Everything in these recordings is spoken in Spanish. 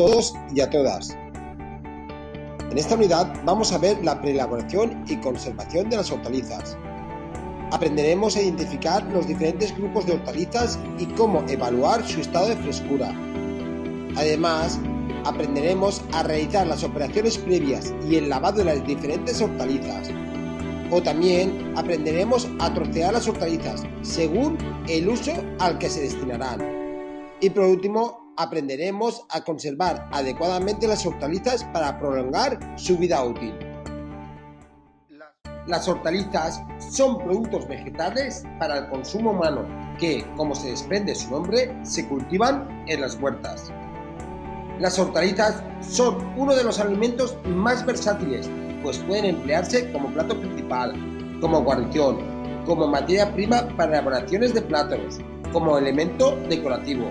todos y a todas. En esta unidad vamos a ver la preelaboración y conservación de las hortalizas. Aprenderemos a identificar los diferentes grupos de hortalizas y cómo evaluar su estado de frescura. Además, aprenderemos a realizar las operaciones previas y el lavado de las diferentes hortalizas. O también aprenderemos a trocear las hortalizas según el uso al que se destinarán. Y por último, aprenderemos a conservar adecuadamente las hortalizas para prolongar su vida útil. Las hortalizas son productos vegetales para el consumo humano que, como se desprende de su nombre, se cultivan en las huertas. Las hortalizas son uno de los alimentos más versátiles, pues pueden emplearse como plato principal, como guarnición, como materia prima para elaboraciones de platos, como elemento decorativo.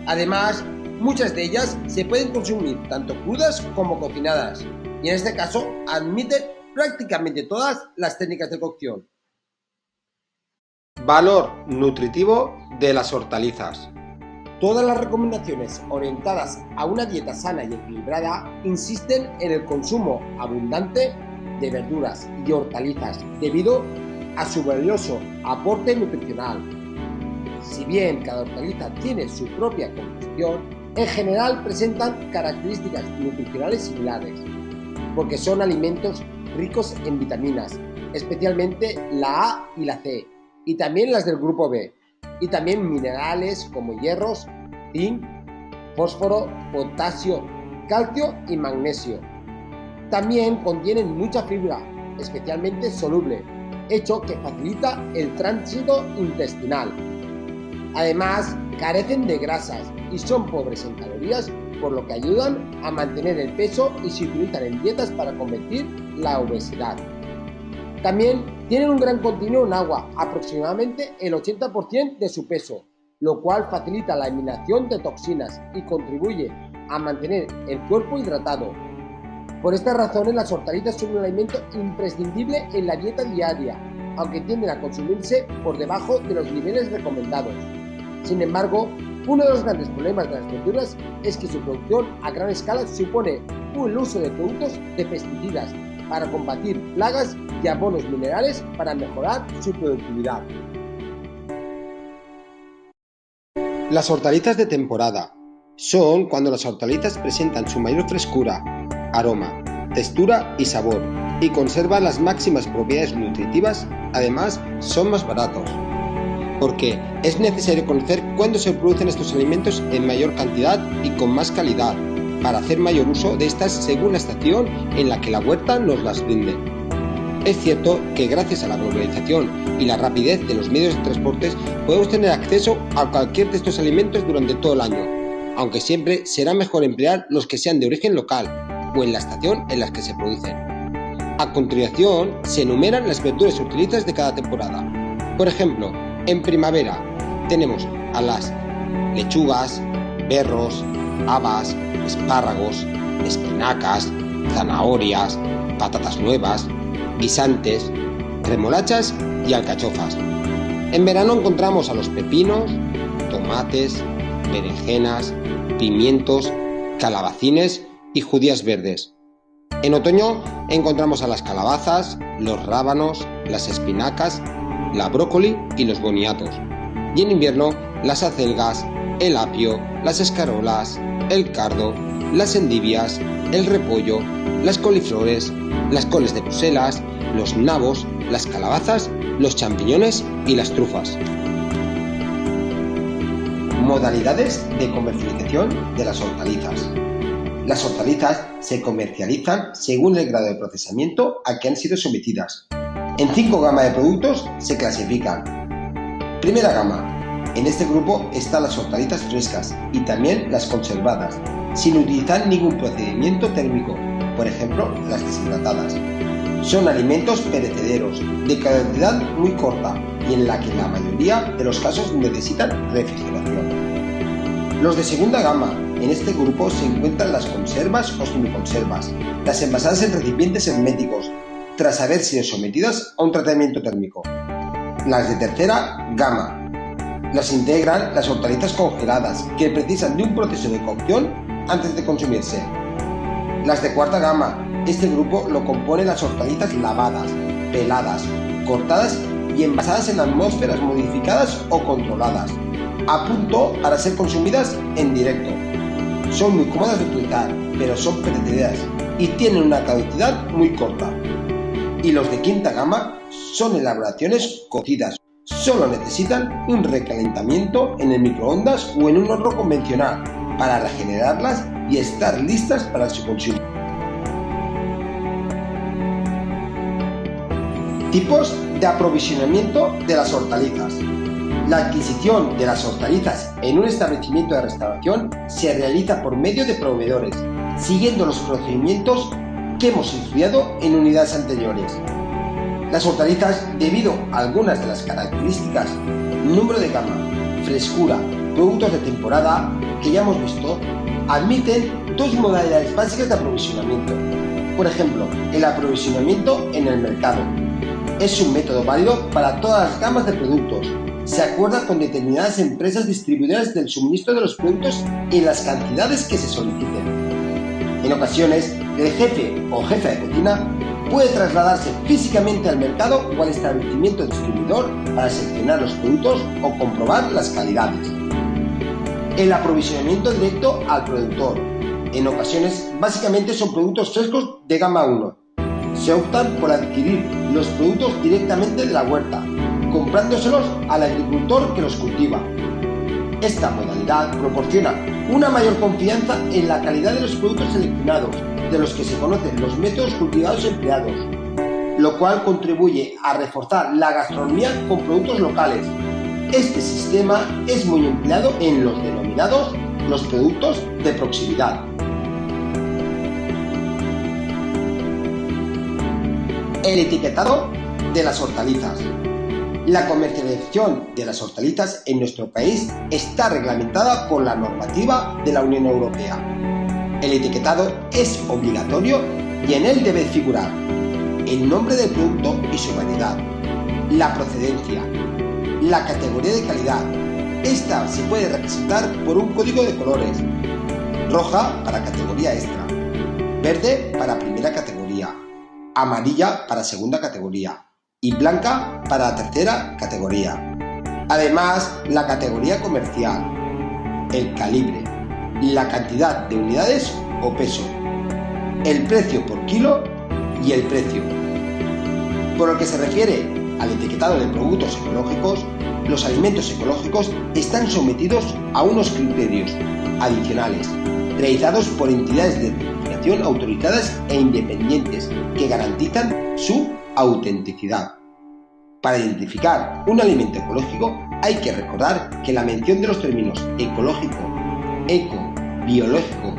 Además, muchas de ellas se pueden consumir tanto crudas como cocinadas, y en este caso admiten prácticamente todas las técnicas de cocción. Valor nutritivo de las hortalizas. Todas las recomendaciones orientadas a una dieta sana y equilibrada insisten en el consumo abundante de verduras y hortalizas debido a su valioso aporte nutricional. Si bien cada hortaliza tiene su propia composición, en general presentan características nutricionales similares, porque son alimentos ricos en vitaminas, especialmente la A y la C, y también las del grupo B, y también minerales como hierros, zinc, fósforo, potasio, calcio y magnesio. También contienen mucha fibra, especialmente soluble, hecho que facilita el tránsito intestinal. Además, carecen de grasas y son pobres en calorías, por lo que ayudan a mantener el peso y se utilizan en dietas para combatir la obesidad. También tienen un gran contenido en agua, aproximadamente el 80% de su peso, lo cual facilita la eliminación de toxinas y contribuye a mantener el cuerpo hidratado. Por estas razones, las hortalizas son un alimento imprescindible en la dieta diaria, aunque tienden a consumirse por debajo de los niveles recomendados. Sin embargo, uno de los grandes problemas de las verduras es que su producción a gran escala supone el uso de productos de pesticidas para combatir plagas y abonos minerales para mejorar su productividad. Las hortalizas de temporada son cuando las hortalizas presentan su mayor frescura, aroma, textura y sabor, y conservan las máximas propiedades nutritivas. Además, son más baratos, porque es necesario conocer cuándo se producen estos alimentos en mayor cantidad y con más calidad, para hacer mayor uso de estas según la estación en la que la huerta nos las brinde. Es cierto que gracias a la globalización y la rapidez de los medios de transporte podemos tener acceso a cualquier de estos alimentos durante todo el año, aunque siempre será mejor emplear los que sean de origen local o en la estación en la que se producen. A continuación se enumeran las verduras y hortalizas de cada temporada. Por ejemplo, en primavera tenemos a las lechugas, berros, habas, espárragos, espinacas, zanahorias, patatas nuevas, guisantes, remolachas y alcachofas. En verano encontramos a los pepinos, tomates, berenjenas, pimientos, calabacines y judías verdes. En otoño encontramos a las calabazas, los rábanos, las espinacas, la brócoli y los boniatos. Y en invierno las acelgas, el apio, las escarolas, el cardo, las endivias, el repollo, las coliflores, las coles de Bruselas, los nabos, las calabazas, los champiñones y las trufas. Modalidades de comercialización de las hortalizas. Las hortalizas se comercializan según el grado de procesamiento a que han sido sometidas. En 5 gamas de productos se clasifican. Primera gama. En este grupo están las hortalizas frescas y también las conservadas, sin utilizar ningún procedimiento térmico, por ejemplo, las deshidratadas. Son alimentos perecederos, de caducidad muy corta y en la que la mayoría de los casos necesitan refrigeración. Los de segunda gama. En este grupo se encuentran las conservas o semiconservas, las envasadas en recipientes herméticos, tras haber sido sometidas a un tratamiento térmico. Las de tercera gama. Las integran las hortalizas congeladas, que precisan de un proceso de cocción antes de consumirse. Las de cuarta gama, este grupo lo componen las hortalizas lavadas, peladas, cortadas y envasadas en atmósferas modificadas o controladas, a punto para ser consumidas en directo. Son muy cómodas de utilizar, pero son perecederas y tienen una caducidad muy corta. Y los de quinta gama son elaboraciones cocidas. Solo necesitan un recalentamiento en el microondas o en un horno convencional para regenerarlas y estar listas para su consumo. Tipos de aprovisionamiento de las hortalizas. La adquisición de las hortalizas en un establecimiento de restauración se realiza por medio de proveedores, siguiendo los procedimientos que hemos estudiado en unidades anteriores. Las hortalizas, debido a algunas de las características, número de gama, frescura, productos de temporada que ya hemos visto, admiten dos modalidades básicas de aprovisionamiento. Por ejemplo, el aprovisionamiento en el mercado. Es un método válido para todas las gamas de productos. Se acuerda con determinadas empresas distribuidoras del suministro de los productos en las cantidades que se soliciten. En ocasiones, el jefe o jefa de cocina puede trasladarse físicamente al mercado o al establecimiento distribuidor para seleccionar los productos o comprobar las calidades. El aprovisionamiento directo al productor. En ocasiones, básicamente son productos frescos de gama 1. Se optan por adquirir los productos directamente de la huerta, comprándoselos al agricultor que los cultiva. Esta modalidad proporciona una mayor confianza en la calidad de los productos seleccionados, de los que se conocen los métodos cultivados empleados, lo cual contribuye a reforzar la gastronomía con productos locales. Este sistema es muy empleado en los denominados los productos de proximidad. El etiquetado de las hortalizas. La comercialización de las hortalizas en nuestro país está reglamentada por la normativa de la Unión Europea. El etiquetado es obligatorio y en él debe figurar el nombre del producto y su variedad, la procedencia, la categoría de calidad. Esta se puede representar por un código de colores: roja para categoría extra, verde para primera categoría, amarilla para segunda categoría y blanca para la tercera categoría. Además, la categoría comercial, el calibre, la cantidad de unidades o peso, el precio por kilo y el precio. Por lo que se refiere al etiquetado de productos ecológicos, los alimentos ecológicos están sometidos a unos criterios adicionales realizados por entidades de certificación autorizadas e independientes que garantizan su autenticidad. Para identificar un alimento ecológico hay que recordar que la mención de los términos ecológico, eco, biológico,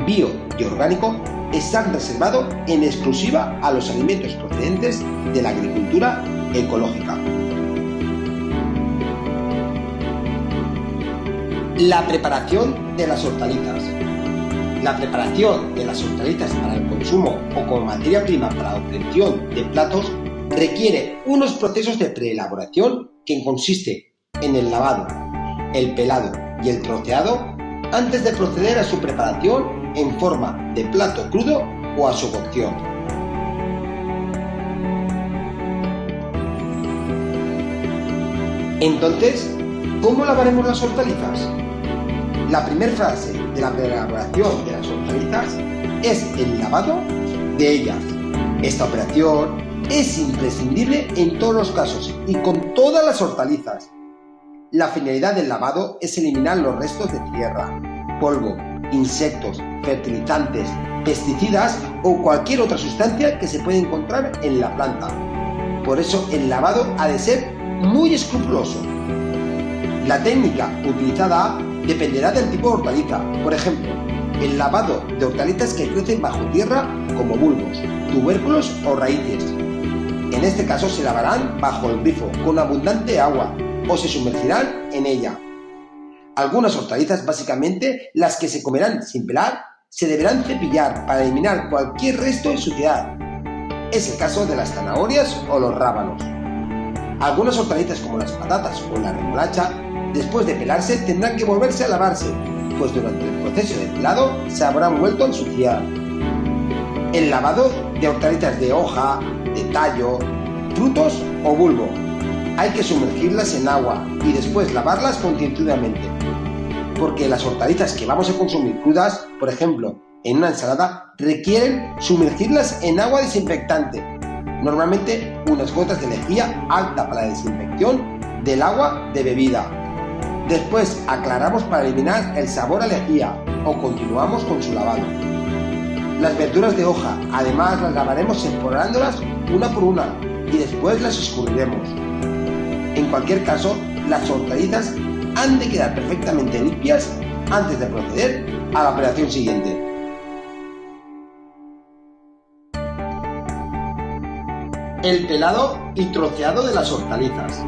bio y orgánico están reservados en exclusiva a los alimentos procedentes de la agricultura ecológica. La preparación de las hortalizas. La preparación de las hortalizas para el consumo o como materia prima para la obtención de platos requiere unos procesos de preelaboración que consiste en el lavado, el pelado y el troceado antes de proceder a su preparación en forma de plato crudo o a su cocción. Entonces, ¿cómo lavaremos las hortalizas? La primera fase de la preelaboración de las hortalizas es el lavado de ellas. Esta operación es imprescindible en todos los casos y con todas las hortalizas. La finalidad del lavado es eliminar los restos de tierra, polvo, insectos, fertilizantes, pesticidas o cualquier otra sustancia que se pueda encontrar en la planta. Por eso el lavado ha de ser muy escrupuloso. La técnica utilizada dependerá del tipo de hortaliza. Por ejemplo, el lavado de hortalizas que crecen bajo tierra como bulbos, tubérculos o raíces. En este caso se lavarán bajo el grifo con abundante agua o se sumergirán en ella. Algunas hortalizas, básicamente las que se comerán sin pelar, se deberán cepillar para eliminar cualquier resto de suciedad. Es el caso de las zanahorias o los rábanos. Algunas hortalizas como las patatas o la remolacha, después de pelarse tendrán que volverse a lavarse, pues durante el proceso de pelado se habrán vuelto a ensuciar. El lavado de hortalizas de hoja, de tallo, frutos o bulbo. Hay que sumergirlas en agua y después lavarlas concienzudamente, porque las hortalizas que vamos a consumir crudas, por ejemplo, en una ensalada, requieren sumergirlas en agua desinfectante, normalmente unas gotas de lejía alta para la desinfección del agua de bebida. Después aclaramos para eliminar el sabor a lejía o continuamos con su lavado. Las verduras de hoja, además, las lavaremos separándolas una por una y después las escurriremos. En cualquier caso, las hortalizas han de quedar perfectamente limpias antes de proceder a la operación siguiente. El pelado y troceado de las hortalizas.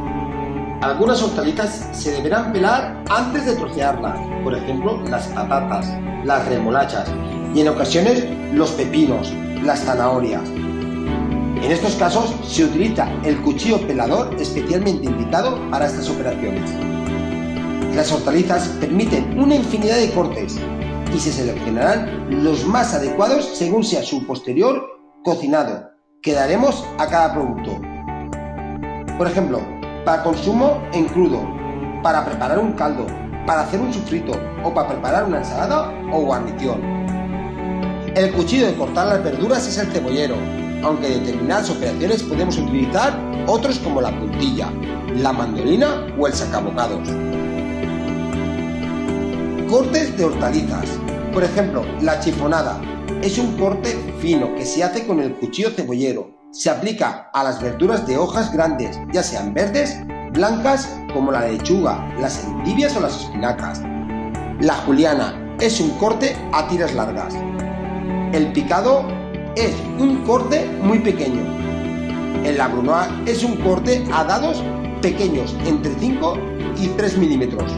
Algunas hortalizas se deberán pelar antes de trocearlas, por ejemplo, las patatas, las remolachas y en ocasiones los pepinos, las zanahorias. En estos casos se utiliza el cuchillo pelador especialmente indicado para estas operaciones. Las hortalizas permiten una infinidad de cortes y se seleccionarán los más adecuados según sea su posterior cocinado que daremos a cada producto. Por ejemplo, para consumo en crudo, para preparar un caldo, para hacer un sofrito o para preparar una ensalada o guarnición. El cuchillo de cortar las verduras es el cebollero, aunque en determinadas operaciones podemos utilizar otros como la puntilla, la mandolina o el sacabocados. Cortes de hortalizas. Por ejemplo, la chifonada es un corte fino que se hace con el cuchillo cebollero. Se aplica a las verduras de hojas grandes, ya sean verdes, blancas, como la lechuga, las endivias o las espinacas. La juliana es un corte a tiras largas. El picado es un corte muy pequeño. El labrunois es un corte a dados pequeños, entre 5 y 3 milímetros.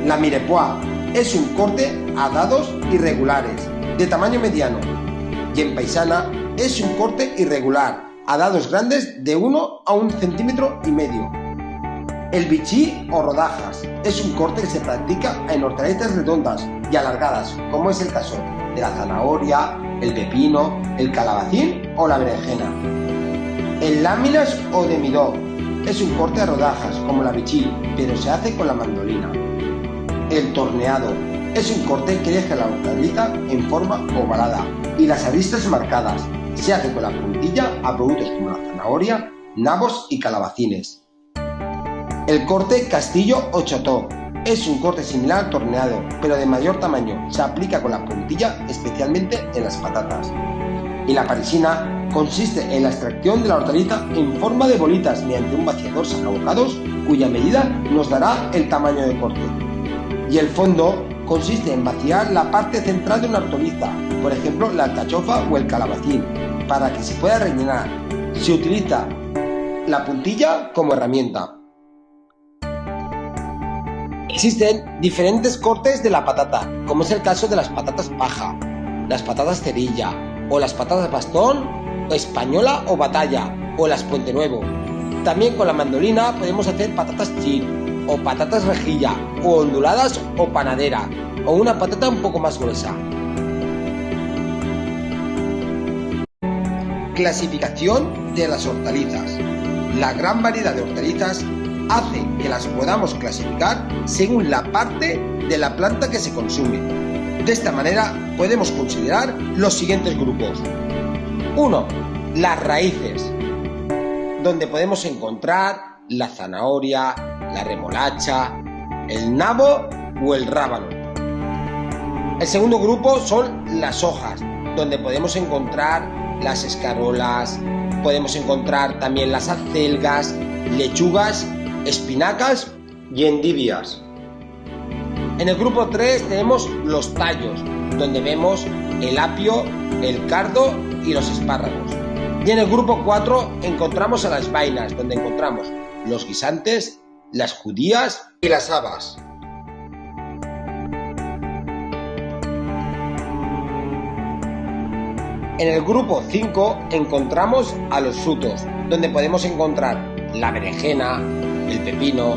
La mirepoix es un corte a dados irregulares, de tamaño mediano. Y en paisana es un corte irregular, a dados grandes de 1 a 1,5 centímetros. El bichí o rodajas es un corte que se practica en hortalizas redondas y alargadas, como es el caso de la zanahoria, el pepino, el calabacín o la berenjena. El láminas o de midó es un corte a rodajas, como la bichí, pero se hace con la mandolina. El torneado es un corte que deja la hortaliza en forma ovalada y las aristas marcadas. Se hace con la puntilla a productos como la zanahoria, nabos y calabacines. El corte castillo o chotó es un corte similar al torneado, pero de mayor tamaño. Se aplica con la puntilla especialmente en las patatas. Y la parisina consiste en la extracción de la hortaliza en forma de bolitas mediante un vaciador sacabocados cuya medida nos dará el tamaño de corte. Y el fondo consiste en vaciar la parte central de una hortaliza, por ejemplo la alcachofa o el calabacín, para que se pueda rellenar. Se utiliza la puntilla como herramienta. Existen diferentes cortes de la patata, como es el caso de las patatas paja, las patatas cerilla, o las patatas bastón, o española o batalla, o las puente nuevo. También con la mandolina podemos hacer patatas chip, o patatas rejilla, o onduladas o panadera, o una patata un poco más gruesa. Clasificación de las hortalizas. La gran variedad de hortalizas hace que las podamos clasificar según la parte de la planta que se consume. De esta manera podemos considerar los siguientes grupos. 1. Las raíces, donde podemos encontrar la zanahoria, la remolacha, el nabo o el rábano. El segundo grupo son las hojas, donde podemos encontrar las escarolas, podemos encontrar también las acelgas, lechugas, espinacas y endivias. En el grupo 3 tenemos los tallos, donde vemos el apio, el cardo y los espárragos. Y en el grupo 4 encontramos a las vainas, donde encontramos los guisantes, las judías y las habas. En el grupo 5 encontramos a los frutos, donde podemos encontrar la berenjena, el pepino,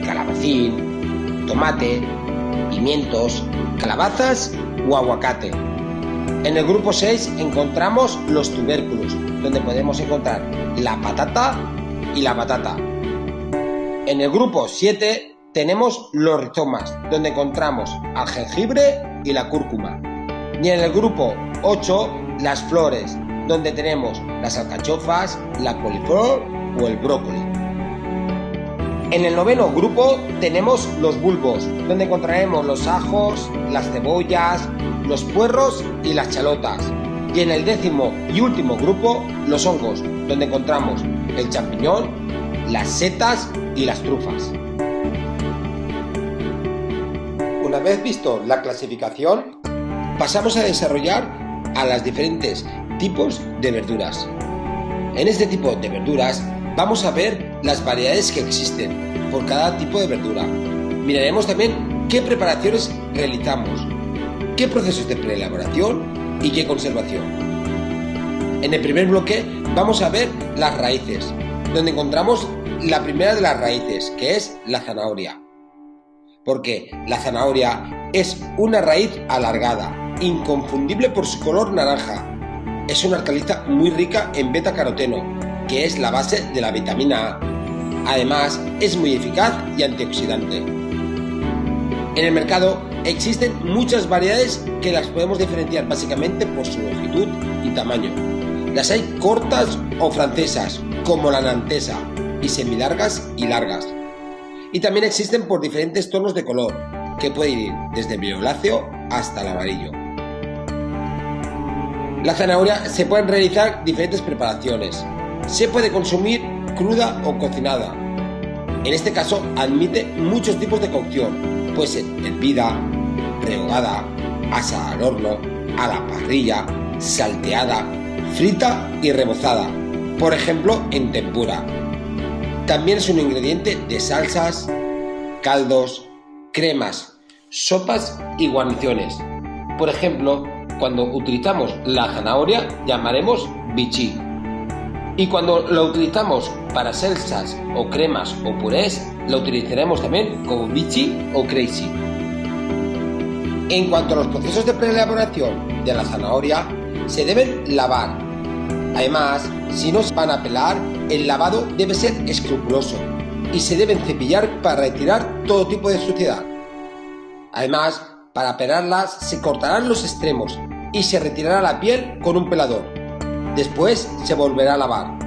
calabacín, tomate, pimientos, calabazas o aguacate. En el grupo 6 encontramos los tubérculos, donde podemos encontrar la patata y la batata. En el grupo 7 tenemos los rizomas, donde encontramos al jengibre y la cúrcuma. Y en el grupo 8 las flores, donde tenemos las alcachofas, la coliflor o el brócoli. En el 9º grupo tenemos los bulbos, donde encontraremos los ajos, las cebollas, los puerros y las chalotas. Y en el 10º y último grupo, los hongos, donde encontramos el champiñón, las setas y las trufas. Una vez visto la clasificación, pasamos a desarrollar a los diferentes tipos de verduras. En este tipo de verduras vamos a ver las variedades que existen por cada tipo de verdura. Miraremos también qué preparaciones realizamos, qué procesos de preelaboración y qué conservación. En el primer bloque vamos a ver las raíces, donde encontramos la primera de las raíces, que es la zanahoria. Porque la zanahoria es una raíz alargada, inconfundible por su color naranja. Es una hortaliza muy rica en beta-caroteno, que es la base de la vitamina A. Además, es muy eficaz y antioxidante. En el mercado existen muchas variedades que las podemos diferenciar básicamente por su longitud y tamaño. Las hay cortas o francesas, como la nantesa, y semilargas y largas. Y también existen por diferentes tonos de color, que pueden ir desde el violáceo hasta el amarillo. La zanahoria se pueden realizar diferentes preparaciones. Se puede consumir cruda o cocinada. En este caso admite muchos tipos de cocción. Puede ser hervida, rehogada, asada al horno, a la parrilla, salteada, frita y rebozada. Por ejemplo, en tempura. También es un ingrediente de salsas, caldos, cremas, sopas y guarniciones. Por ejemplo, cuando utilizamos la zanahoria llamaremos bichí. Y cuando la utilizamos para salsas o cremas o purés, la utilizaremos también como bichí o crazy. En cuanto a los procesos de preelaboración de la zanahoria, se deben lavar. Además, si no se van a pelar, el lavado debe ser escrupuloso y se deben cepillar para retirar todo tipo de suciedad. Además, para pelarlas se cortarán los extremos y se retirará la piel con un pelador. Después se volverá a lavar.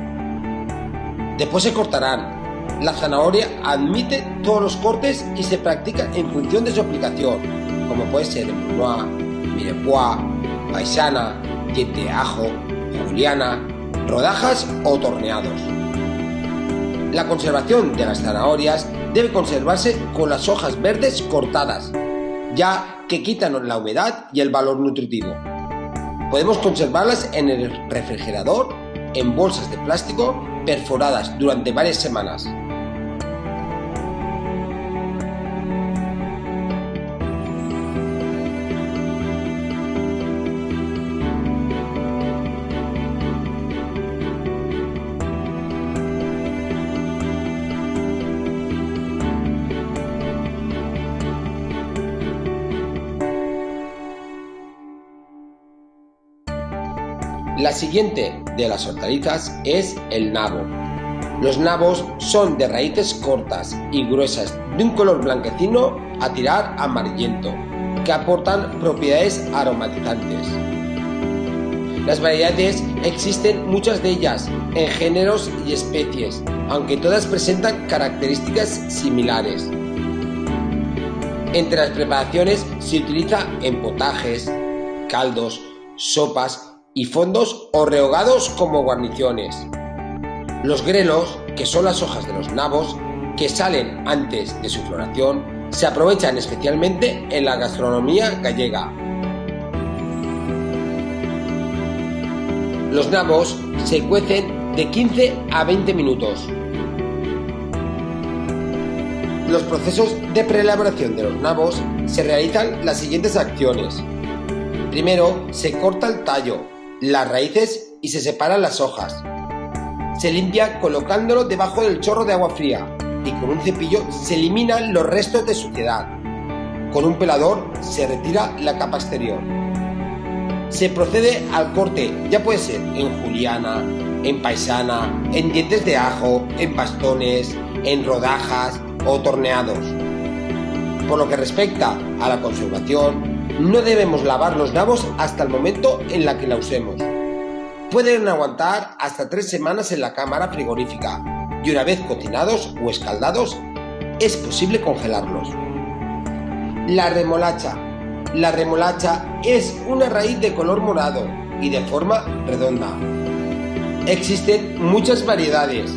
Después se cortarán. La zanahoria admite todos los cortes y se practica en función de su aplicación, como puede ser el brunoise, mirepoix, paisana, diente de ajo, juliana, rodajas o torneados. La conservación de las zanahorias debe conservarse con las hojas verdes cortadas, ya que quitan la humedad y el valor nutritivo. Podemos conservarlas en el refrigerador en bolsas de plástico perforadas durante varias semanas. La siguiente de las hortalizas es el nabo. Los nabos son de raíces cortas y gruesas de un color blanquecino a tirar amarillento, que aportan propiedades aromatizantes. Las variedades existen muchas de ellas en géneros y especies, aunque todas presentan características similares. Entre las preparaciones se utiliza en potajes, caldos, sopas y fondos o rehogados como guarniciones. Los grelos, que son las hojas de los nabos, que salen antes de su floración, se aprovechan especialmente en la gastronomía gallega. Los nabos se cuecen de 15 a 20 minutos. Los procesos de preelaboración de los nabos se realizan las siguientes acciones. Primero, se corta el tallo, las raíces y se separan las hojas. Se limpia colocándolo debajo del chorro de agua fría y con un cepillo se eliminan los restos de suciedad. Con un pelador se retira la capa exterior. Se procede al corte, ya puede ser en juliana, en paisana, en dientes de ajo, en bastones, en rodajas o torneados. Por lo que respecta a la conservación, no debemos lavar los nabos hasta el momento en la que la usemos. Pueden aguantar hasta 3 semanas en la cámara frigorífica y una vez cocinados o escaldados, es posible congelarlos. La remolacha. La remolacha es una raíz de color morado y de forma redonda. Existen muchas variedades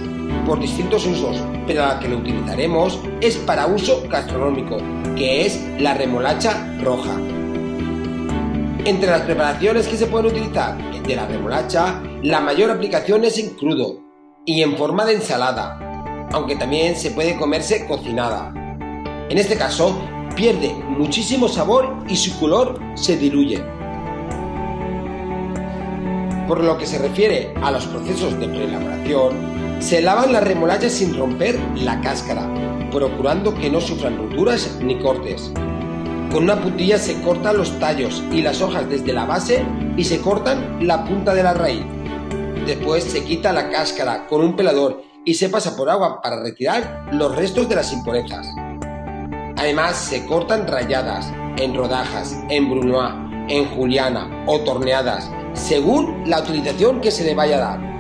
por distintos usos, pero la que lo utilizaremos es para uso gastronómico, que es la remolacha roja. Entre las preparaciones que se pueden utilizar de la remolacha, la mayor aplicación es en crudo y en forma de ensalada, aunque también se puede comerse cocinada. En este caso, pierde muchísimo sabor y su color se diluye. Por lo que se refiere a los procesos de preelaboración, se lavan las remolachas sin romper la cáscara, procurando que no sufran roturas ni cortes. Con una puntilla se cortan los tallos y las hojas desde la base y se cortan la punta de la raíz. Después se quita la cáscara con un pelador y se pasa por agua para retirar los restos de las impurezas. Además se cortan ralladas, en rodajas, en brunoise, en juliana o torneadas, según la utilización que se le vaya a dar.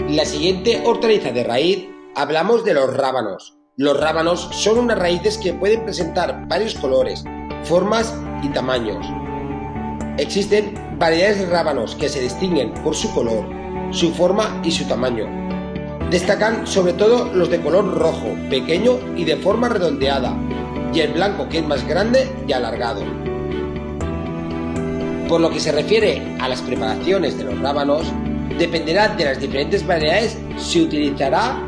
La siguiente hortaliza de raíz, hablamos de los rábanos. Los rábanos son unas raíces que pueden presentar varios colores, formas y tamaños. Existen variedades de rábanos que se distinguen por su color, su forma y su tamaño. Destacan sobre todo los de color rojo, pequeño y de forma redondeada, y el blanco, que es más grande y alargado. Por lo que se refiere a las preparaciones de los rábanos, dependerá de las diferentes variedades, se utilizará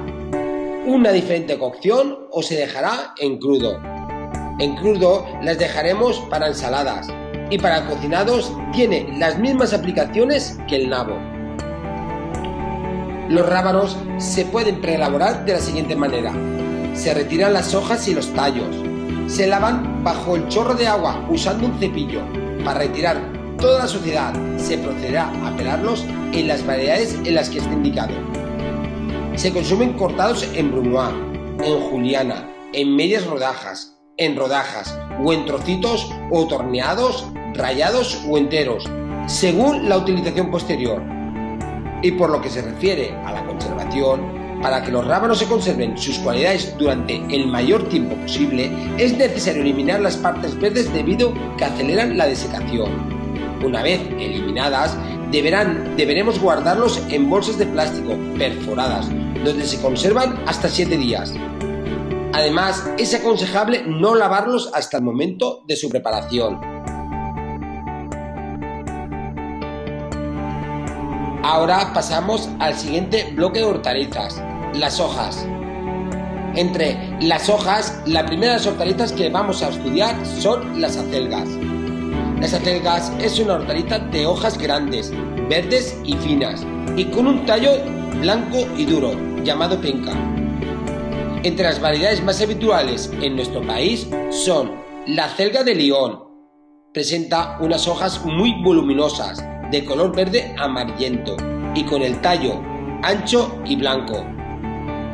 una diferente cocción o se dejará en crudo. En crudo las dejaremos para ensaladas y para cocinados tiene las mismas aplicaciones que el nabo. Los rábanos se pueden preelaborar de la siguiente manera. Se retiran las hojas y los tallos. Se lavan bajo el chorro de agua usando un cepillo. Para retirar toda la suciedad se procederá a pelarlos en las variedades en las que esté indicado. Se consumen cortados en brunoise, en juliana, en medias rodajas, en rodajas o en trocitos o torneados, rallados o enteros, según la utilización posterior. Y por lo que se refiere a la conservación, para que los rábanos se conserven sus cualidades durante el mayor tiempo posible, es necesario eliminar las partes verdes debido que aceleran la desecación. Una vez eliminadas, deberemos guardarlos en bolsas de plástico perforadas, donde se conservan hasta 7 días. Además, es aconsejable no lavarlos hasta el momento de su preparación. Ahora pasamos al siguiente bloque de hortalizas, las hojas. Entre las hojas, la primera de las hortalizas que vamos a estudiar son las acelgas. Las acelgas es una hortaliza de hojas grandes, verdes y finas, y con un tallo blanco y duro, llamado penca. Entre las variedades más habituales en nuestro país son la acelga de Lyon. Presenta unas hojas muy voluminosas, de color verde amarillento, y con el tallo ancho y blanco.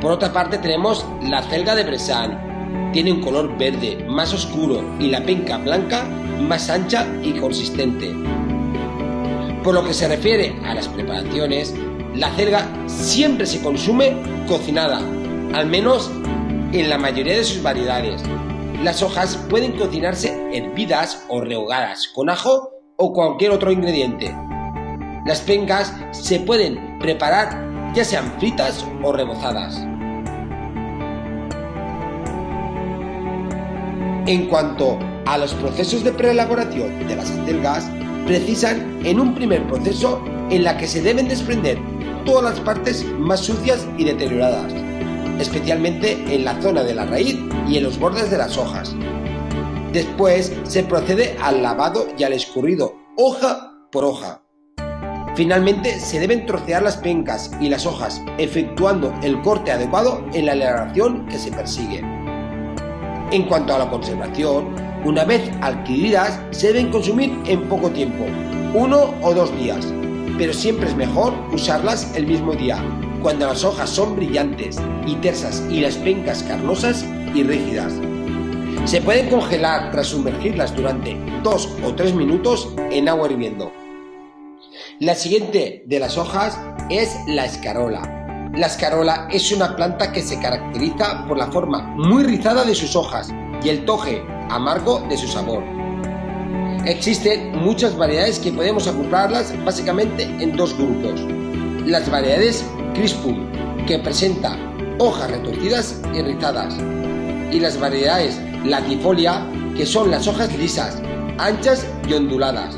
Por otra parte tenemos la acelga de Bressan. Tiene un color verde más oscuro y la penca blanca más ancha y consistente. Por lo que se refiere a las preparaciones, la acelga siempre se consume cocinada, al menos en la mayoría de sus variedades. Las hojas pueden cocinarse hervidas o rehogadas con ajo o cualquier otro ingrediente. Las pencas se pueden preparar ya sean fritas o rebozadas. En cuanto a los procesos de preelaboración de las acelgas, precisan en un primer proceso en la que se deben desprender todas las partes más sucias y deterioradas, especialmente en la zona de la raíz y en los bordes de las hojas. Después se procede al lavado y al escurrido, hoja por hoja. Finalmente se deben trocear las pencas y las hojas, efectuando el corte adecuado en la elaboración que se persigue. En cuanto a la conservación, una vez adquiridas se deben consumir en poco tiempo, 1 o 2 días, pero siempre es mejor usarlas el mismo día, cuando las hojas son brillantes y tersas y las pencas carnosas y rígidas. Se pueden congelar tras sumergirlas durante 2 o 3 minutos en agua hirviendo. La siguiente de las hojas es la escarola. La escarola es una planta que se caracteriza por la forma muy rizada de sus hojas y el toque amargo de su sabor. Existen muchas variedades que podemos agruparlas básicamente en 2 grupos. Las variedades crispum, que presenta hojas retorcidas y rizadas, y las variedades latifolia, que son las hojas lisas, anchas y onduladas.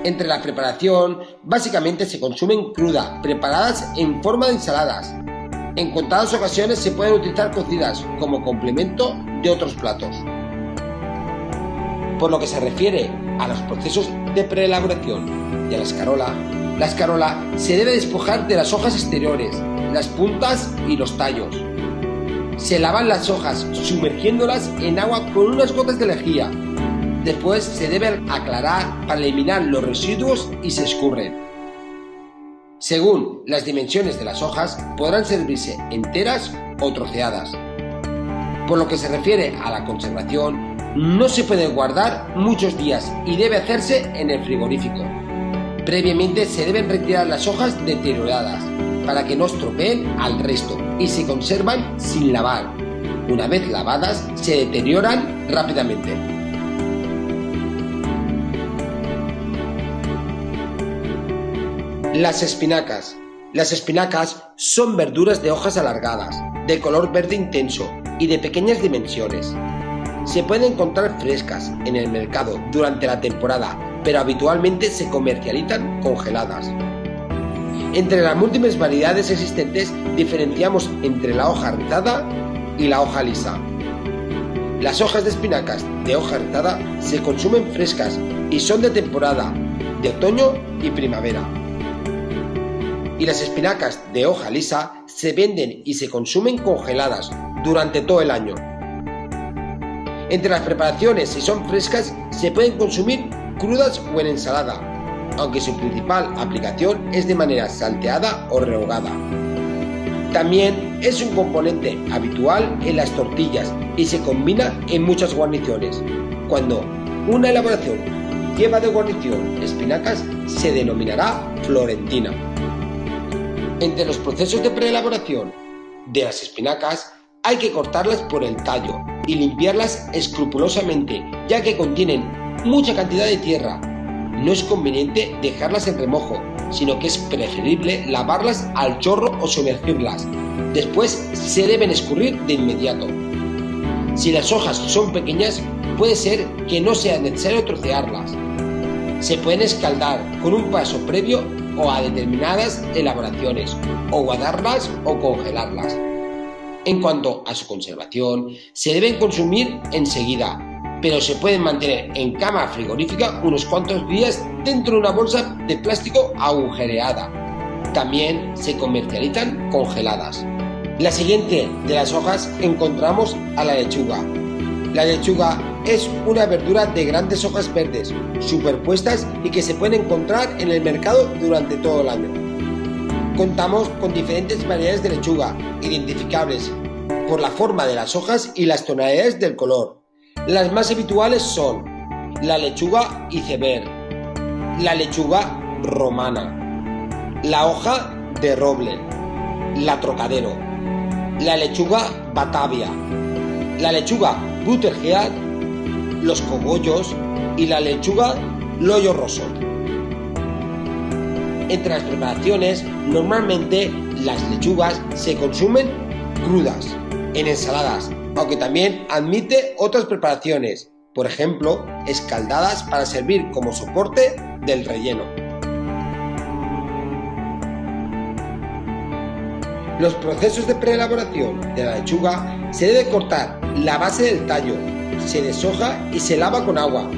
Entre la preparación, básicamente se consumen cruda, preparadas en forma de ensaladas. En contadas ocasiones se pueden utilizar cocidas como complemento de otros platos. Por lo que se refiere a los procesos de preelaboración de la escarola se debe despojar de las hojas exteriores, las puntas y los tallos. Se lavan las hojas sumergiéndolas en agua con unas gotas de lejía. Después se debe aclarar para eliminar los residuos y se escurren. Según las dimensiones de las hojas, podrán servirse enteras o troceadas. Por lo que se refiere a la conservación, no se puede guardar muchos días y debe hacerse en el frigorífico. Previamente se deben retirar las hojas deterioradas para que no estropeen al resto y se conservan sin lavar. Una vez lavadas, se deterioran rápidamente. Las espinacas. Las espinacas son verduras de hojas alargadas, de color verde intenso y de pequeñas dimensiones. Se pueden encontrar frescas en el mercado durante la temporada, pero habitualmente se comercializan congeladas. Entre las múltiples variedades existentes diferenciamos entre la hoja rizada y la hoja lisa. Las hojas de espinacas de hoja rizada se consumen frescas y son de temporada, de otoño y primavera. Y las espinacas de hoja lisa se venden y se consumen congeladas durante todo el año. Entre las preparaciones, si son frescas, se pueden consumir crudas o en ensalada, aunque su principal aplicación es de manera salteada o rehogada. También es un componente habitual en las tortillas y se combina en muchas guarniciones. Cuando una elaboración lleva de guarnición espinacas, se denominará florentina. Entre los procesos de preelaboración de las espinacas, hay que cortarlas por el tallo y limpiarlas escrupulosamente, ya que contienen mucha cantidad de tierra. No es conveniente dejarlas en remojo, sino que es preferible lavarlas al chorro o sumergirlas. Después se deben escurrir de inmediato. Si las hojas son pequeñas, puede ser que no sea necesario trocearlas. Se pueden escaldar con un paso previo o a determinadas elaboraciones, o guardarlas o congelarlas. En cuanto a su conservación, se deben consumir enseguida, pero se pueden mantener en cámara frigorífica unos cuantos días dentro de una bolsa de plástico agujereada. También se comercializan congeladas. La siguiente de las hojas encontramos a la lechuga. La lechuga es una verdura de grandes hojas verdes, superpuestas y que se pueden encontrar en el mercado durante todo el año. Contamos con diferentes variedades de lechuga, identificables por la forma de las hojas y las tonalidades del color. Las más habituales son la lechuga iceberg, la lechuga romana, la hoja de roble, la trocadero, la lechuga batavia, la lechuga butterhead, los cogollos y la lechuga loyo rosso. Entre las preparaciones, normalmente las lechugas se consumen crudas, en ensaladas, aunque también admite otras preparaciones, por ejemplo, escaldadas para servir como soporte del relleno. Los procesos de preelaboración de la lechuga: se debe cortar la base del tallo, se deshoja y se lava con agua.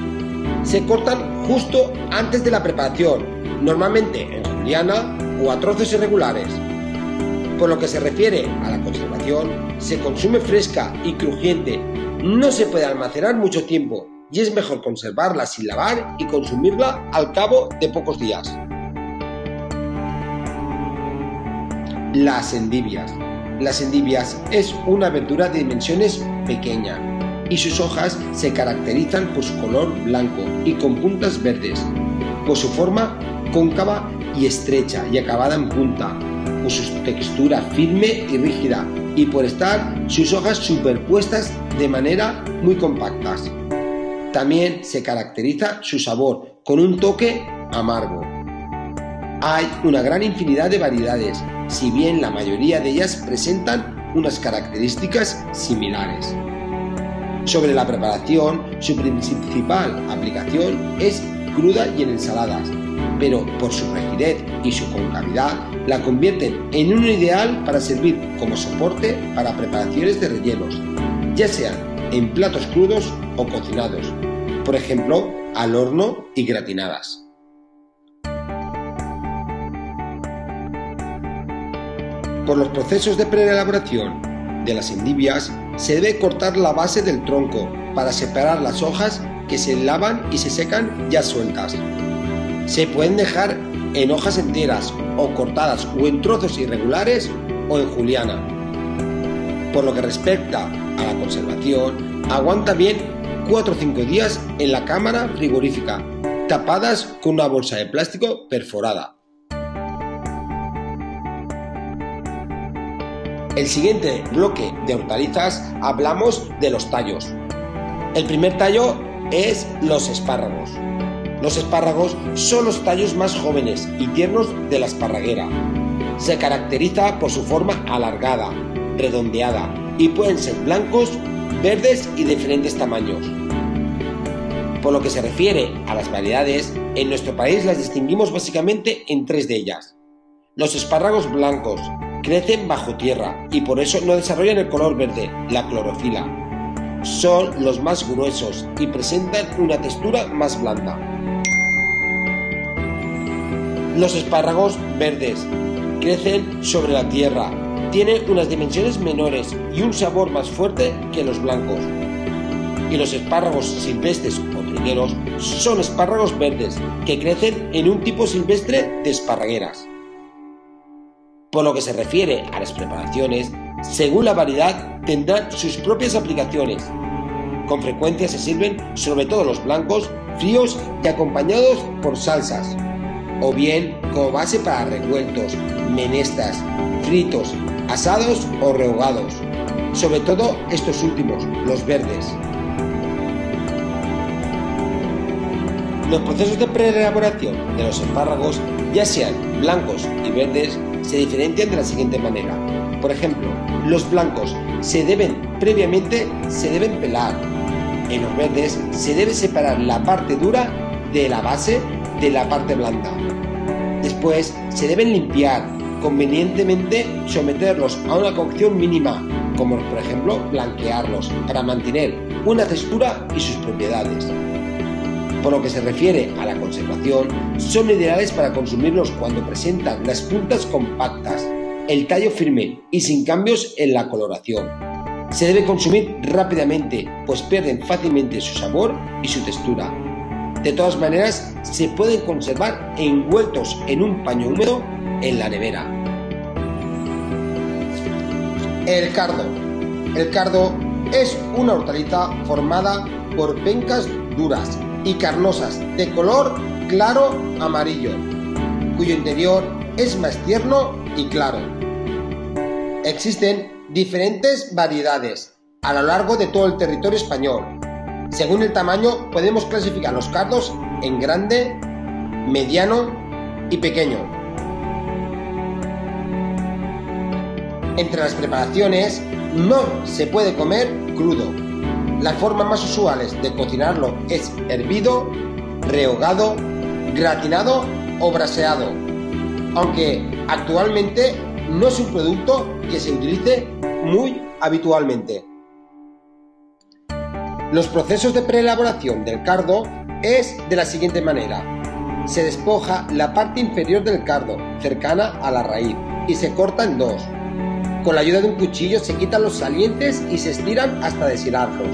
Se cortan justo antes de la preparación, normalmente en juliana o a trozos irregulares. Por lo que se refiere a la conservación, se consume fresca y crujiente. No se puede almacenar mucho tiempo y es mejor conservarla sin lavar y consumirla al cabo de pocos días. Las endivias. Las endivias es una verdura de dimensiones pequeñas y sus hojas se caracterizan por su color blanco y con puntas verdes, por su forma cóncava y estrecha y acabada en punta, por su textura firme y rígida y por estar sus hojas superpuestas de manera muy compactas. También se caracteriza su sabor con un toque amargo. Hay una gran infinidad de variedades, si bien la mayoría de ellas presentan unas características similares. Sobre la preparación, su principal aplicación es cruda y en ensaladas, pero por su rigidez y su concavidad la convierten en un ideal para servir como soporte para preparaciones de rellenos, ya sean en platos crudos o cocinados, por ejemplo, al horno y gratinadas. Por los procesos de preelaboración de las endivias se debe cortar la base del tronco para separar las hojas que se lavan y se secan ya sueltas. Se pueden dejar en hojas enteras o cortadas o en trozos irregulares o en juliana. Por lo que respecta a la conservación, aguanta bien 4 o 5 días en la cámara frigorífica, tapadas con una bolsa de plástico perforada. El siguiente bloque de hortalizas hablamos de los tallos. El primer tallo es los espárragos. Los espárragos son los tallos más jóvenes y tiernos de la esparraguera. Se caracteriza por su forma alargada, redondeada y pueden ser blancos, verdes y de diferentes tamaños. Por lo que se refiere a las variedades, en nuestro país las distinguimos básicamente en 3 de ellas. Los espárragos blancos crecen bajo tierra y por eso no desarrollan el color verde, la clorofila. Son los más gruesos y presentan una textura más blanda. Los espárragos verdes crecen sobre la tierra, tienen unas dimensiones menores y un sabor más fuerte que los blancos. Y los espárragos silvestres o trigueros son espárragos verdes que crecen en un tipo silvestre de esparragueras. Por lo que se refiere a las preparaciones, según la variedad tendrán sus propias aplicaciones. Con frecuencia se sirven sobre todo los blancos, fríos y acompañados por salsas, o bien como base para revueltos, menestras, fritos, asados o rehogados. Sobre todo estos últimos, los verdes. Los procesos de preelaboración de los espárragos, ya sean blancos y verdes, se diferencian de la siguiente manera. Por ejemplo, los blancos previamente se deben pelar. En los verdes se debe separar la parte dura de la base de la parte blanda. Después se deben limpiar, convenientemente someterlos a una cocción mínima, como por ejemplo blanquearlos, para mantener una textura y sus propiedades. Por lo que se refiere a la conservación, son ideales para consumirlos cuando presentan las puntas compactas, el tallo firme y sin cambios en la coloración. Se debe consumir rápidamente, pues pierden fácilmente su sabor y su textura. De todas maneras, se pueden conservar envueltos en un paño húmedo en la nevera. El cardo. El cardo es una hortaliza formada por pencas duras y carnosas de color claro amarillo, cuyo interior es más tierno y claro. Existen diferentes variedades a lo largo de todo el territorio español. Según el tamaño podemos clasificar los cardos en grande, mediano y pequeño. Entre las preparaciones no se puede comer crudo. Las formas más usuales de cocinarlo es hervido, rehogado, gratinado o braseado, aunque actualmente no es un producto que se utilice muy habitualmente. Los procesos de preelaboración del cardo es de la siguiente manera. Se despoja la parte inferior del cardo, cercana a la raíz, y se corta en dos. Con la ayuda de un cuchillo se quitan los salientes y se estiran hasta deshilarlos.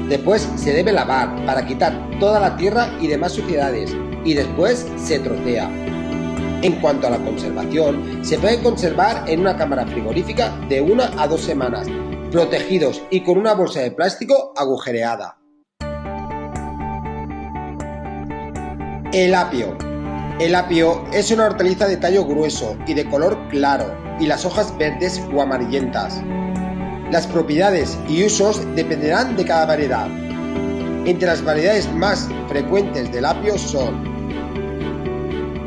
Después se debe lavar para quitar toda la tierra y demás suciedades, y después se trocea. En cuanto a la conservación, se puede conservar en una cámara frigorífica de 1 a 2 semanas, protegidos y con una bolsa de plástico agujereada. El apio. El apio es una hortaliza de tallo grueso y de color claro, y las hojas verdes o amarillentas. Las propiedades y usos dependerán de cada variedad. Entre las variedades más frecuentes del apio son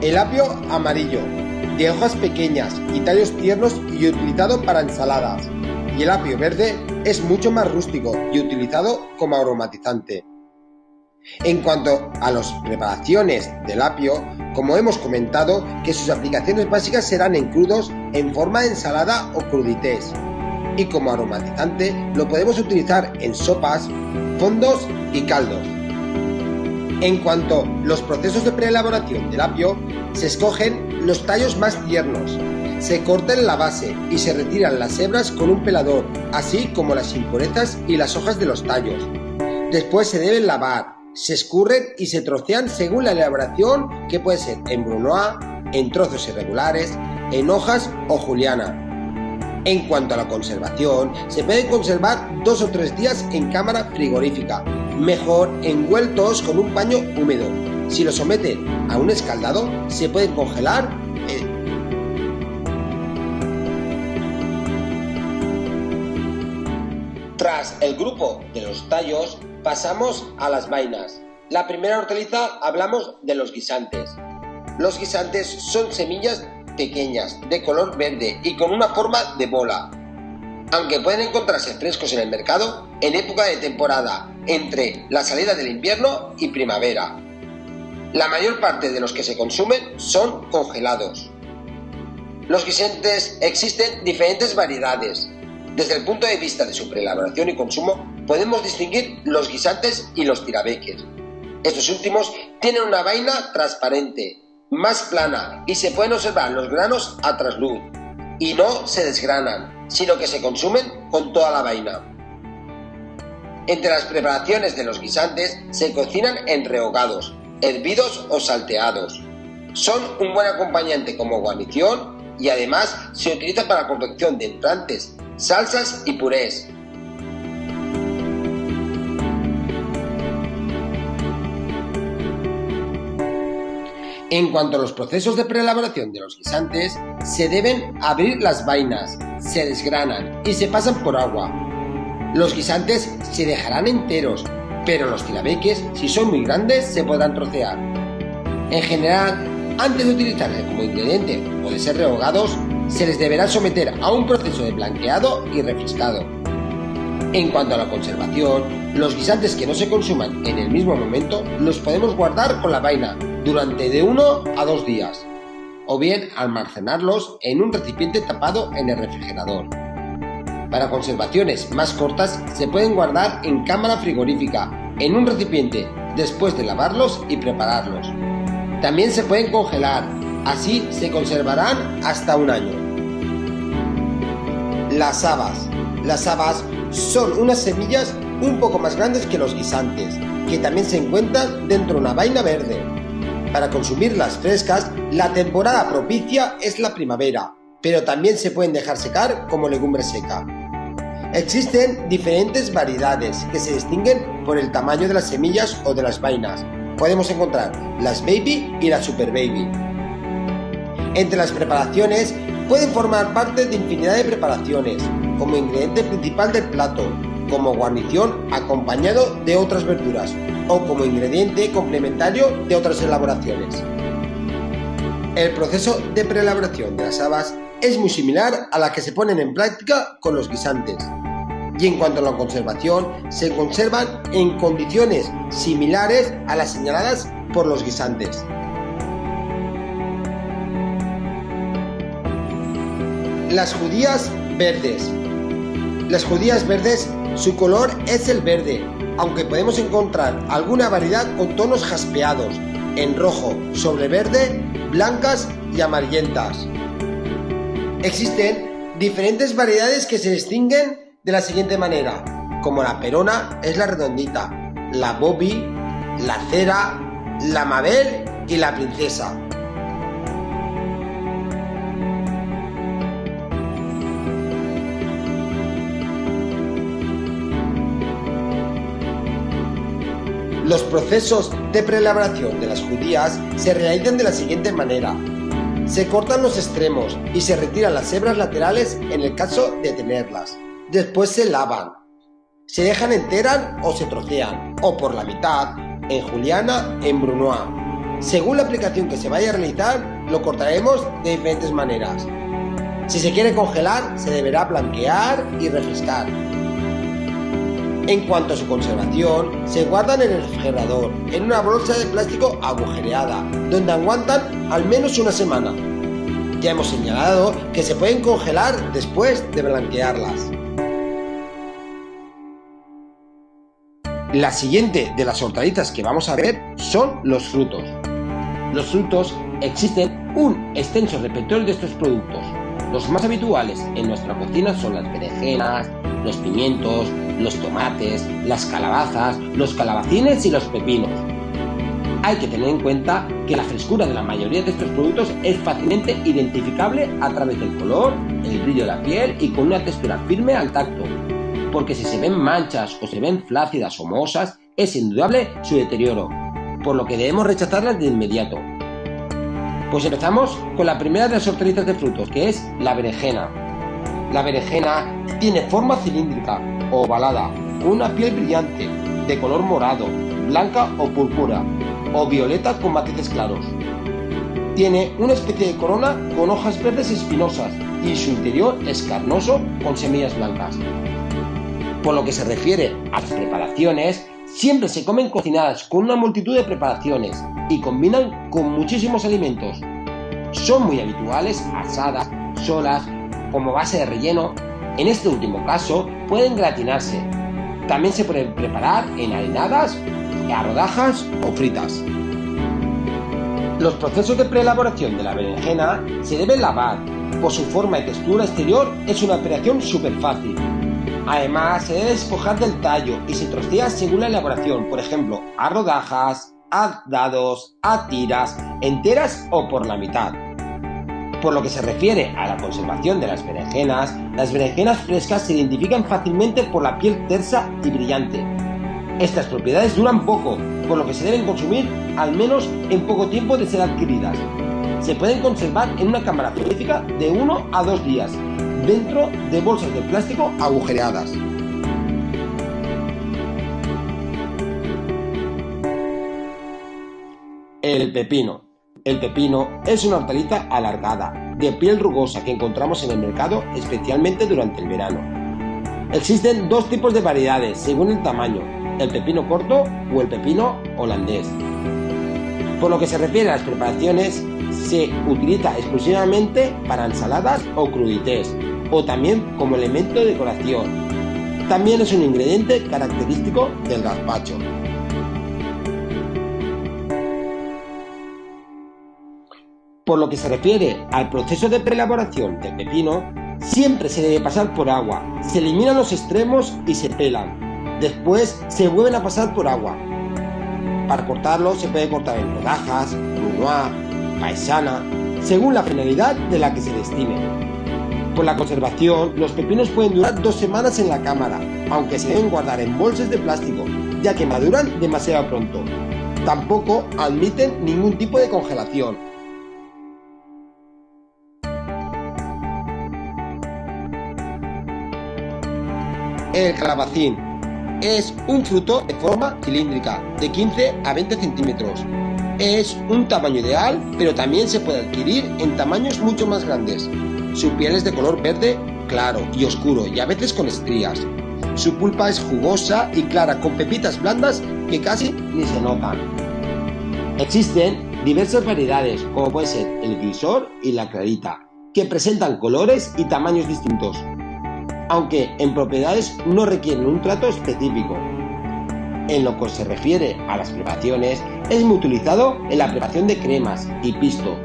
el apio amarillo, de hojas pequeñas y tallos tiernos y utilizado para ensaladas, y el apio verde es mucho más rústico y utilizado como aromatizante. En cuanto a las preparaciones del apio, como hemos comentado, que sus aplicaciones básicas serán en crudos, en forma de ensalada o crudités, y como aromatizante lo podemos utilizar en sopas, fondos y caldos. En cuanto a los procesos de preelaboración del apio, se escogen los tallos más tiernos, se corta la base y se retiran las hebras con un pelador, así como las impurezas y las hojas de los tallos. Después se deben lavar, se escurren y se trocean según la elaboración, que puede ser en brunoise, en trozos irregulares, en hojas o juliana. En cuanto a la conservación, se puede conservar 2 o 3 días en cámara frigorífica, mejor envueltos con un paño húmedo. Si lo someten a un escaldado, se pueden congelar. Tras el grupo de los tallos, pasamos a las vainas. La primera hortaliza hablamos de los guisantes. Los guisantes son semillas pequeñas, de color verde y con una forma de bola. Aunque pueden encontrarse frescos en el mercado en época de temporada, entre la salida del invierno y primavera. La mayor parte de los que se consumen son congelados. Los guisantes existen diferentes variedades. Desde el punto de vista de su preelaboración y consumo, podemos distinguir los guisantes y los tirabeques. Estos últimos tienen una vaina transparente, más plana, y se pueden observar los granos a trasluz, y no se desgranan, sino que se consumen con toda la vaina. Entre las preparaciones de los guisantes se cocinan en rehogados, hervidos o salteados. Son un buen acompañante como guarnición y además se utiliza para la confección de entrantes, salsas y purés. En cuanto a los procesos de preelaboración de los guisantes, se deben abrir las vainas, se desgranan y se pasan por agua. Los guisantes se dejarán enteros, pero los tirabeques, si son muy grandes, se podrán trocear. En general, antes de utilizarse como ingrediente o de ser rehogados, se les deberá someter a un proceso de blanqueado y refrescado. En cuanto a la conservación, los guisantes que no se consuman en el mismo momento los podemos guardar con la vaina durante de 1 a 2 días, o bien almacenarlos en un recipiente tapado en el refrigerador. Para conservaciones más cortas se pueden guardar en cámara frigorífica, en un recipiente, después de lavarlos y prepararlos. También se pueden congelar, así se conservarán hasta 1 año. Las habas. Las habas son unas semillas un poco más grandes que los guisantes, que también se encuentran dentro de una vaina verde. Para consumirlas frescas, la temporada propicia es la primavera, pero también se pueden dejar secar como legumbre seca. Existen diferentes variedades que se distinguen por el tamaño de las semillas o de las vainas. Podemos encontrar las baby y las super baby. Entre las preparaciones pueden formar parte de infinidad de preparaciones, como ingrediente principal del plato, como guarnición acompañado de otras verduras o como ingrediente complementario de otras elaboraciones. El proceso de preelaboración de las habas es muy similar a la que se ponen en práctica con los guisantes. Y en cuanto a la conservación, se conservan en condiciones similares a las señaladas por los guisantes. Las judías verdes. Las judías verdes, su color es el verde, aunque podemos encontrar alguna variedad con tonos jaspeados, en rojo, sobre verde, blancas y amarillentas. Existen diferentes variedades que se distinguen de la siguiente manera, como la perona es la redondita, la Bobby, la cera, la Mabel y la princesa. Los procesos de preelaboración de las judías se realizan de la siguiente manera. Se cortan los extremos y se retiran las hebras laterales en el caso de tenerlas. Después se lavan. Se dejan enteras o se trocean, o por la mitad, en juliana, en brunoise. Según la aplicación que se vaya a realizar, lo cortaremos de diferentes maneras. Si se quiere congelar, se deberá blanquear y refrescar. En cuanto a su conservación, se guardan en el refrigerador, en una bolsa de plástico agujereada, donde aguantan al menos una semana. Ya hemos señalado que se pueden congelar después de blanquearlas. La siguiente de las hortalizas que vamos a ver son los frutos. Los frutos existen un extenso repertorio de estos productos. Los más habituales en nuestra cocina son las berenjenas, los pimientos, los tomates, las calabazas, los calabacines y los pepinos. Hay que tener en cuenta que la frescura de la mayoría de estos productos es fácilmente identificable a través del color, el brillo de la piel y con una textura firme al tacto, porque si se ven manchas o se ven flácidas o mohosas, es indudable su deterioro, por lo que debemos rechazarlas de inmediato. Pues empezamos con la primera de las hortalizas de frutos, que es la berenjena. La berenjena tiene forma cilíndrica o ovalada, con una piel brillante, de color morado, blanca o púrpura, o violeta con matices claros. Tiene una especie de corona con hojas verdes espinosas y su interior es carnoso con semillas blancas. Por lo que se refiere a las preparaciones, siempre se comen cocinadas con una multitud de preparaciones y combinan con muchísimos alimentos. Son muy habituales asadas, solas, como base de relleno. En este último caso pueden gratinarse. También se pueden preparar enharenadas, a rodajas o fritas. Los procesos de preelaboración de la berenjena se deben lavar. Por su forma y textura exterior es una operación súper fácil. Además se debe despojar del tallo y se trocea según la elaboración, por ejemplo, a rodajas, a dados, a tiras, enteras o por la mitad. Por lo que se refiere a la conservación de las berenjenas frescas se identifican fácilmente por la piel tersa y brillante. Estas propiedades duran poco, por lo que se deben consumir al menos en poco tiempo de ser adquiridas. Se pueden conservar en una cámara frigorífica de 1 a 2 días, dentro de bolsas de plástico agujereadas. El pepino. El pepino es una hortaliza alargada, de piel rugosa que encontramos en el mercado especialmente durante el verano. Existen dos tipos de variedades según el tamaño, el pepino corto o el pepino holandés. Por lo que se refiere a las preparaciones, se utiliza exclusivamente para ensaladas o crudités, o también como elemento de decoración. También es un ingrediente característico del gazpacho. Por lo que se refiere al proceso de preelaboración del pepino, siempre se debe pasar por agua, se eliminan los extremos y se pelan. Después se vuelven a pasar por agua. Para cortarlo se puede cortar en rodajas, brunoise, paisana, según la finalidad de la que se destine. Por la conservación, los pepinos pueden durar 2 semanas en la cámara, aunque se deben guardar en bolsas de plástico, ya que maduran demasiado pronto. Tampoco admiten ningún tipo de congelación. El calabacín es un fruto de forma cilíndrica, de 15 a 20 centímetros. Es un tamaño ideal, pero también se puede adquirir en tamaños mucho más grandes. Su piel es de color verde claro y oscuro y a veces con estrías. Su pulpa es jugosa y clara con pepitas blandas que casi ni se notan. Existen diversas variedades, como puede ser el grisor y la clarita, que presentan colores y tamaños distintos, aunque en propiedades no requieren un trato específico. En lo que se refiere a las preparaciones, es muy utilizado en la preparación de cremas y pisto.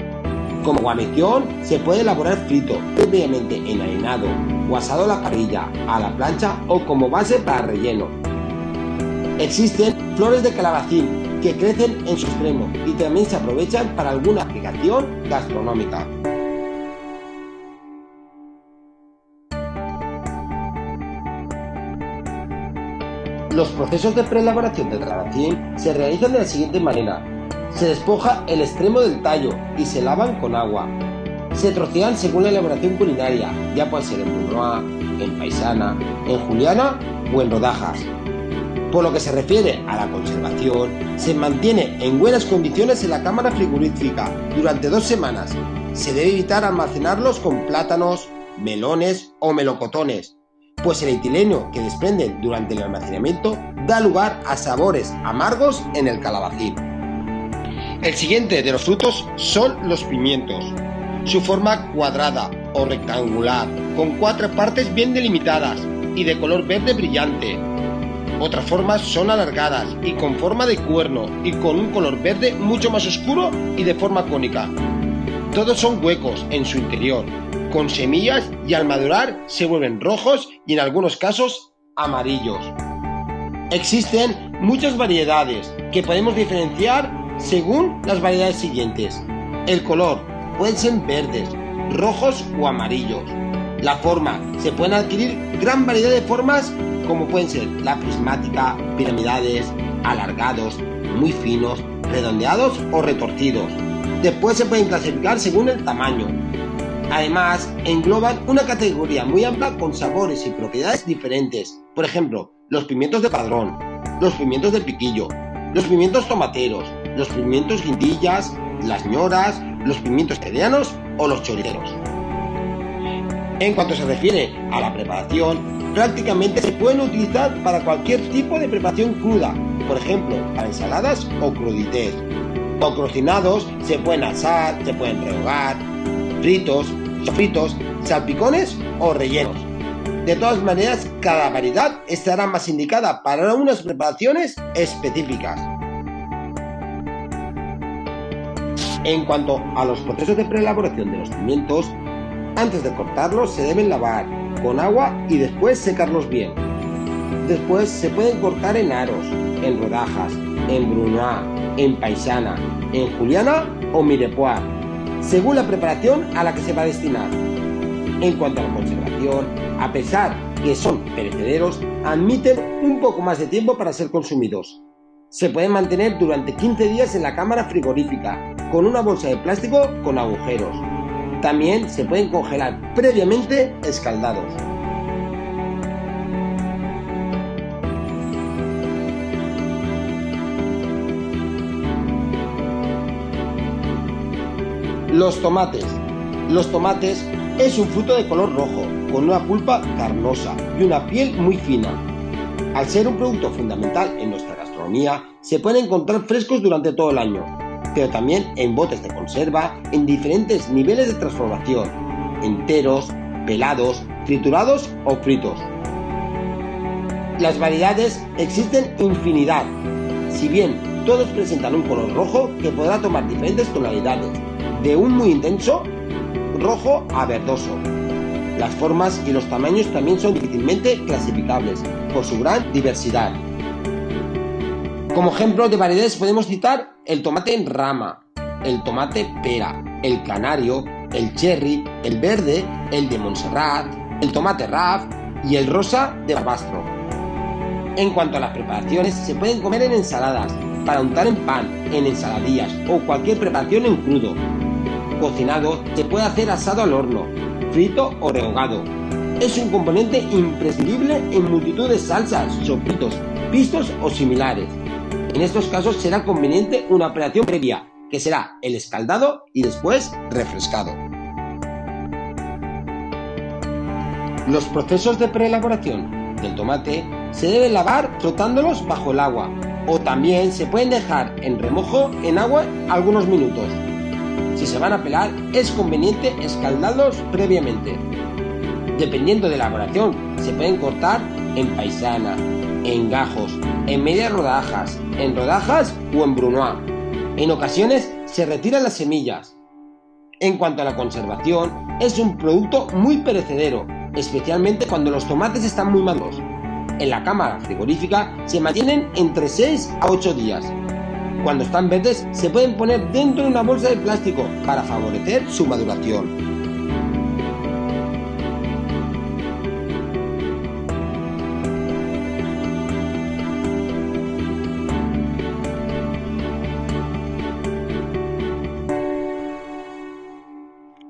Como guarnición se puede elaborar frito, previamente enharinado o asado a la parrilla, a la plancha o como base para relleno. Existen flores de calabacín que crecen en su extremo y también se aprovechan para alguna aplicación gastronómica. Los procesos de preelaboración del calabacín se realizan de la siguiente manera. Se despoja el extremo del tallo y se lavan con agua. Se trocean según la elaboración culinaria, ya puede ser en brunoise, en paisana, en juliana o en rodajas. Por lo que se refiere a la conservación, se mantiene en buenas condiciones en la cámara frigorífica durante 2 semanas. Se debe evitar almacenarlos con plátanos, melones o melocotones, pues el etileno que desprenden durante el almacenamiento da lugar a sabores amargos en el calabacín. El siguiente de los frutos son los pimientos. Su forma cuadrada o rectangular, con 4 partes bien delimitadas y de color verde brillante. Otras formas son alargadas y con forma de cuerno y con un color verde mucho más oscuro y de forma cónica. Todos son huecos en su interior, con semillas y al madurar se vuelven rojos y en algunos casos amarillos. Existen muchas variedades que podemos diferenciar según las variedades siguientes. El color pueden ser verdes, rojos o amarillos. La forma, se pueden adquirir gran variedad de formas como pueden ser la prismática, piramidales, alargados, muy finos, redondeados o retorcidos. Después se pueden clasificar según el tamaño. Además, engloban una categoría muy amplia con sabores y propiedades diferentes. Por ejemplo, los pimientos de padrón, los pimientos de piquillo, los pimientos tomateros, los pimientos guindillas, las ñoras, los pimientos medianos o los choriceros. En cuanto se refiere a la preparación, prácticamente se pueden utilizar para cualquier tipo de preparación cruda, por ejemplo, para ensaladas o crudités. O cocinados, se pueden asar, se pueden rehogar, fritos, sofritos, salpicones o rellenos. De todas maneras, cada variedad estará más indicada para unas preparaciones específicas. En cuanto a los procesos de preelaboración de los pimientos, antes de cortarlos se deben lavar con agua y después secarlos bien. Después se pueden cortar en aros, en rodajas, en brunoise, en paisana, en juliana o mirepoix, según la preparación a la que se va a destinar. En cuanto a la conservación, a pesar que son perecederos, admiten un poco más de tiempo para ser consumidos. Se pueden mantener durante 15 días en la cámara frigorífica, con una bolsa de plástico con agujeros. También se pueden congelar previamente escaldados. Los tomates. Los tomates es un fruto de color rojo, con una pulpa carnosa y una piel muy fina. Al ser un producto fundamental en nuestra gastronomía, se pueden encontrar frescos durante todo el año, pero también en botes de conserva en diferentes niveles de transformación, enteros, pelados, triturados o fritos. Las variedades existen infinidad, si bien todos presentan un color rojo que podrá tomar diferentes tonalidades, de un muy intenso rojo a verdoso. Las formas y los tamaños también son difícilmente clasificables por su gran diversidad. Como ejemplos de variedades podemos citar el tomate en rama, el tomate pera, el canario, el cherry, el verde, el de Montserrat, el tomate raf y el rosa de Barbastro. En cuanto a las preparaciones, se pueden comer en ensaladas, para untar en pan, en ensaladillas o cualquier preparación en crudo. Cocinado, se puede hacer asado al horno, frito o rehogado. Es un componente imprescindible en multitud de salsas, sofritos, pistos o similares. En estos casos será conveniente una operación previa, que será el escaldado y después refrescado. Los procesos de preelaboración del tomate se deben lavar frotándolos bajo el agua, o también se pueden dejar en remojo en agua algunos minutos. Si se van a pelar, es conveniente escaldarlos previamente. Dependiendo de la elaboración, se pueden cortar en paisana, en gajos, en medias rodajas, en rodajas o en brunoise. En ocasiones se retiran las semillas. En cuanto a la conservación, es un producto muy perecedero, especialmente cuando los tomates están muy maduros. En la cámara frigorífica se mantienen entre 6 a 8 días. Cuando están verdes se pueden poner dentro de una bolsa de plástico para favorecer su maduración.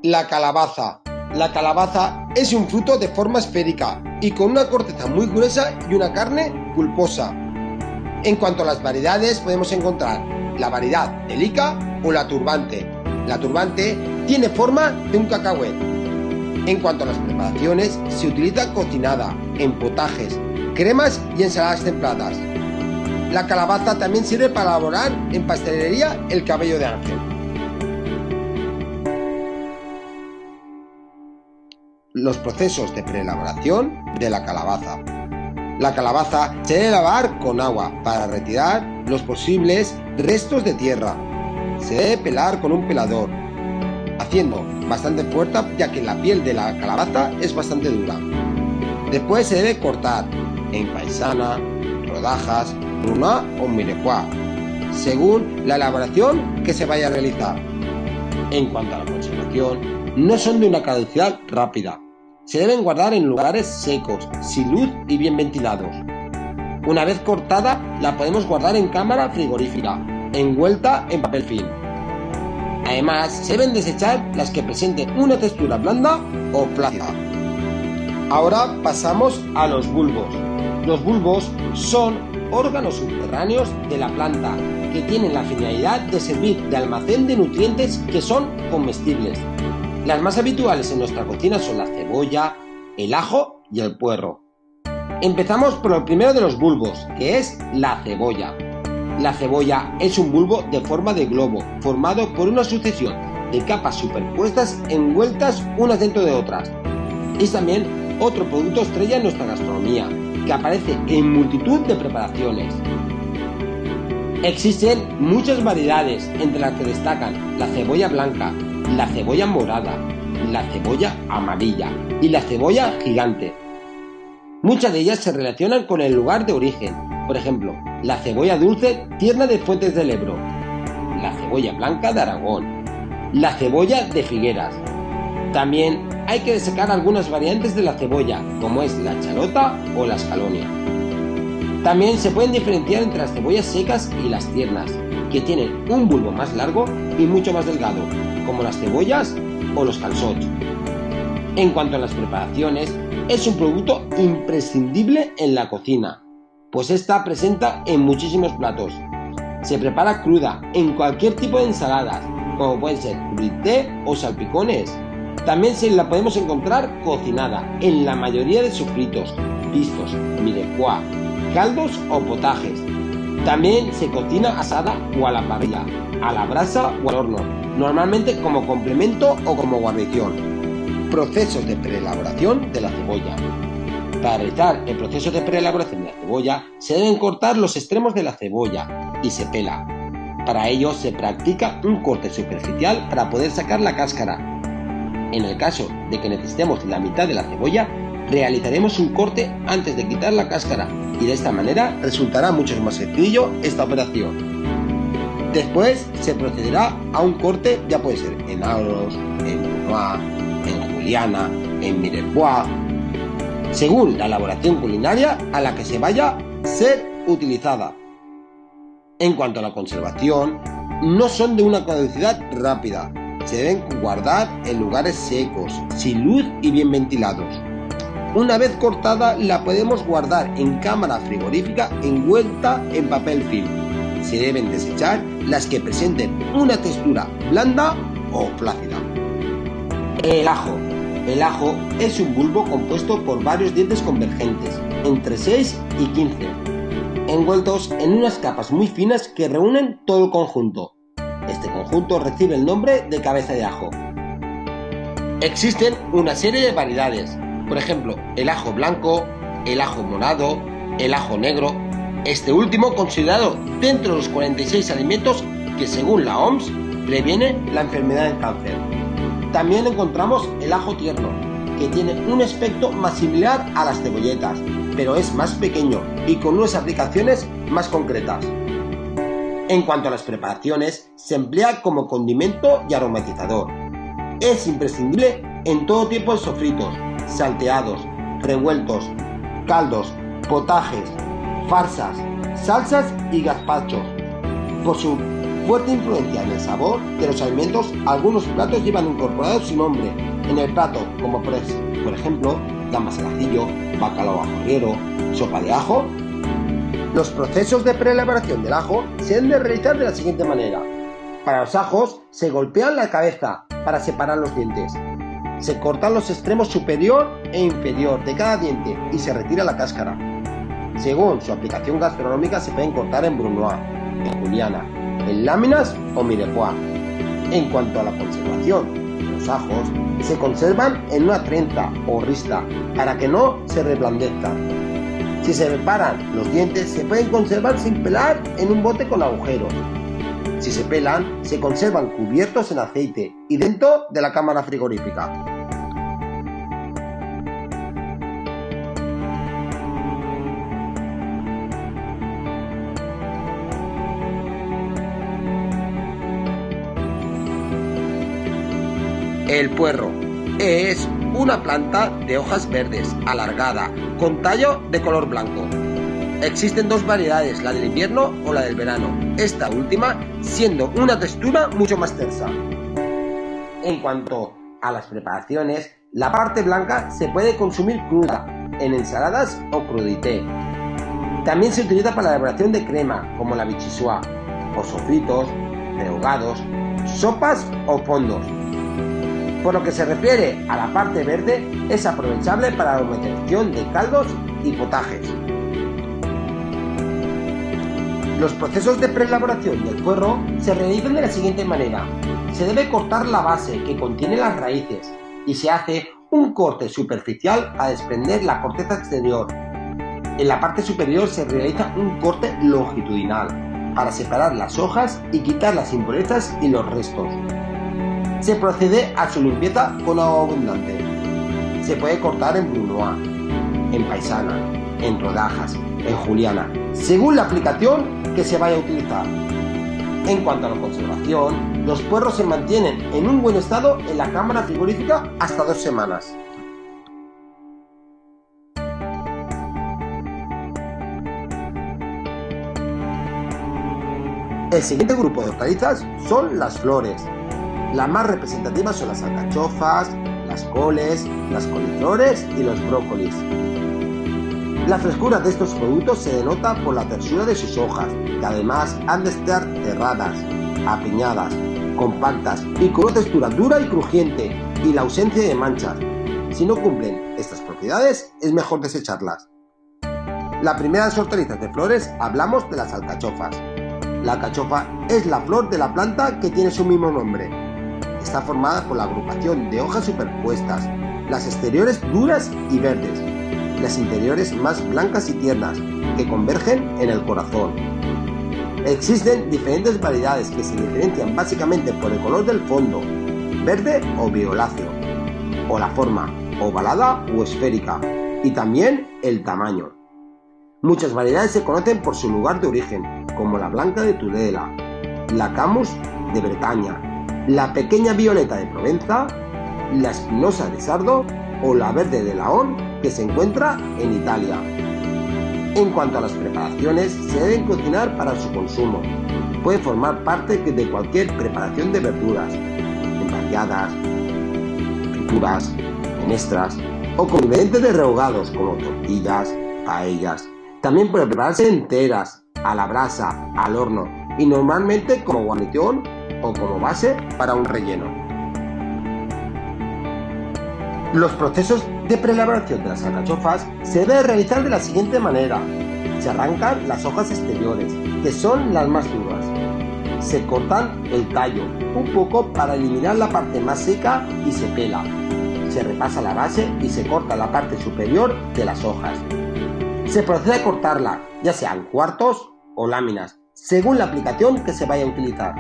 La calabaza. La calabaza es un fruto de forma esférica y con una corteza muy gruesa y una carne pulposa. En cuanto a las variedades, podemos encontrar la variedad delica o la turbante. La turbante tiene forma de un cacahuete. En cuanto a las preparaciones, se utiliza cocinada, en potajes, cremas y ensaladas templadas. La calabaza también sirve para elaborar en pastelería el cabello de ángel. Los procesos de preelaboración de la calabaza. La calabaza se debe lavar con agua para retirar los posibles restos de tierra. Se debe pelar con un pelador, haciendo bastante fuerte ya que la piel de la calabaza es bastante dura. Después se debe cortar en paisana, rodajas, brunoise o mirepoix, según la elaboración que se vaya a realizar. En cuanto a la conservación, no son de una caducidad rápida. Se deben guardar en lugares secos, sin luz y bien ventilados. Una vez cortada, la podemos guardar en cámara frigorífica, envuelta en papel film. Además, se deben desechar las que presenten una textura blanda o plácida. Ahora pasamos a los bulbos. Los bulbos son órganos subterráneos de la planta que tienen la finalidad de servir de almacén de nutrientes que son comestibles. Las más habituales en nuestra cocina son la cebolla, el ajo y el puerro. Empezamos por el primero de los bulbos, que es la cebolla. La cebolla es un bulbo de forma de globo, formado por una sucesión de capas superpuestas envueltas unas dentro de otras. Es también otro producto estrella en nuestra gastronomía, que aparece en multitud de preparaciones. Existen muchas variedades, entre las que destacan la cebolla blanca, la cebolla morada, la cebolla amarilla y la cebolla gigante. Muchas de ellas se relacionan con el lugar de origen, por ejemplo, la cebolla dulce tierna de Fuentes del Ebro, la cebolla blanca de Aragón, la cebolla de Figueras. También hay que destacar algunas variantes de la cebolla, como es la charota o la escalonia. También se pueden diferenciar entre las cebollas secas y las tiernas, que tienen un bulbo más largo y mucho más delgado, como las cebollas o los calçots. En cuanto a las preparaciones, es un producto imprescindible en la cocina, pues está presente en muchísimos platos. Se prepara cruda en cualquier tipo de ensaladas, como pueden ser brité o salpicones. También se la podemos encontrar cocinada en la mayoría de sofritos, pistos, mirepoix, caldos o potajes. También se cocina asada o a la parrilla, a la brasa o al horno, normalmente como complemento o como guarnición. Procesos de preelaboración de la cebolla. Para realizar el proceso de preelaboración de la cebolla, se deben cortar los extremos de la cebolla y se pela. Para ello se practica un corte superficial para poder sacar la cáscara. En el caso de que necesitemos la mitad de la cebolla, realizaremos un corte antes de quitar la cáscara y de esta manera resultará mucho más sencillo esta operación. Después se procederá a un corte, ya puede ser en aros, en brunoise, en juliana, en mirepoix, según la elaboración culinaria a la que se vaya a ser utilizada. En cuanto a la conservación, no son de una caducidad rápida. Se deben guardar en lugares secos, sin luz y bien ventilados. Una vez cortada, la podemos guardar en cámara frigorífica envuelta en papel film. Se deben desechar las que presenten una textura blanda o flácida. El ajo. El ajo es un bulbo compuesto por varios dientes convergentes, entre 6 y 15, envueltos en unas capas muy finas que reúnen todo el conjunto. Este conjunto recibe el nombre de cabeza de ajo. Existen una serie de variedades. Por ejemplo, el ajo blanco, el ajo morado, el ajo negro, este último considerado dentro de los 46 alimentos que según la OMS previene la enfermedad del cáncer. También encontramos el ajo tierno, que tiene un aspecto más similar a las cebolletas, pero es más pequeño y con unas aplicaciones más concretas. En cuanto a las preparaciones, se emplea como condimento y aromatizador. Es imprescindible en todo tipo de sofritos, salteados, revueltos, caldos, potajes, farsas, salsas y gazpachos. Por su fuerte influencia en el sabor de los alimentos, algunos platos llevan incorporado su nombre en el plato, como por ejemplo, gambas al ajillo, bacalao ajorriero, sopa de ajo. Los procesos de preelaboración del ajo se deben de realizar de la siguiente manera. Para los ajos se golpean la cabeza para separar los dientes. Se cortan los extremos superior e inferior de cada diente y se retira la cáscara. Según su aplicación gastronómica se pueden cortar en brunoise, en juliana, en láminas o mirepoix. En cuanto a la conservación de los ajos, se conservan en una trenza o rista para que no se reblandezcan. Si se preparan los dientes, se pueden conservar sin pelar en un bote con agujeros. Si se pelan, se conservan cubiertos en aceite y dentro de la cámara frigorífica. El puerro es una planta de hojas verdes, alargada, con tallo de color blanco. Existen dos variedades, la del invierno o la del verano, esta última siendo una textura mucho más tersa. En cuanto a las preparaciones, la parte blanca se puede consumir cruda, en ensaladas o crudité. También se utiliza para la elaboración de crema, como la vichyssoise, o sofritos, rehogados, sopas o fondos. Por lo que se refiere a la parte verde, es aprovechable para la aromatización de caldos y potajes. Los procesos de preelaboración del puerro se realizan de la siguiente manera. Se debe cortar la base que contiene las raíces y se hace un corte superficial a desprender la corteza exterior. En la parte superior se realiza un corte longitudinal para separar las hojas y quitar las impurezas y los restos. Se procede a su limpieza con agua abundante. Se puede cortar en brunoise, en paisana, en rodajas, en juliana, según la aplicación que se vaya a utilizar. En cuanto a la conservación, los puerros se mantienen en un buen estado en la cámara frigorífica hasta 2 semanas. El siguiente grupo de hortalizas son las flores. Las más representativas son las alcachofas, las coles, las coliflores y los brócolis. La frescura de estos productos se denota por la tersura de sus hojas, que además han de estar cerradas, apiñadas, compactas y con una textura dura y crujiente y la ausencia de manchas. Si no cumplen estas propiedades, es mejor desecharlas. La primera de las hortalizas de flores hablamos de las alcachofas. La alcachofa es la flor de la planta que tiene su mismo nombre. Está formada por la agrupación de hojas superpuestas, las exteriores duras y verdes, las interiores más blancas y tiernas, que convergen en el corazón. Existen diferentes variedades que se diferencian básicamente por el color del fondo, verde o violáceo, o la forma, ovalada o esférica, y también el tamaño. Muchas variedades se conocen por su lugar de origen, como la blanca de Tudela, la camus de Bretaña, la pequeña violeta de Provenza, la espinosa de Sardo o la verde de Laon, que se encuentra en Italia. En cuanto a las preparaciones, se deben cocinar para su consumo. Puede formar parte de cualquier preparación de verduras, embarriadas, frituras, menestras o con ingredientes de rehogados como tortillas, paellas. También puede prepararse enteras, a la brasa, al horno y normalmente como guarnición o como base para un relleno. Los procesos de preelaboración de las alcachofas se deben realizar de la siguiente manera. Se arrancan las hojas exteriores, que son las más duras. Se cortan el tallo un poco para eliminar la parte más seca y se pela. Se se repasa la base y se corta la parte superior de las hojas. Se procede a cortarla, ya sean cuartos o láminas, según la aplicación que se vaya a utilizar.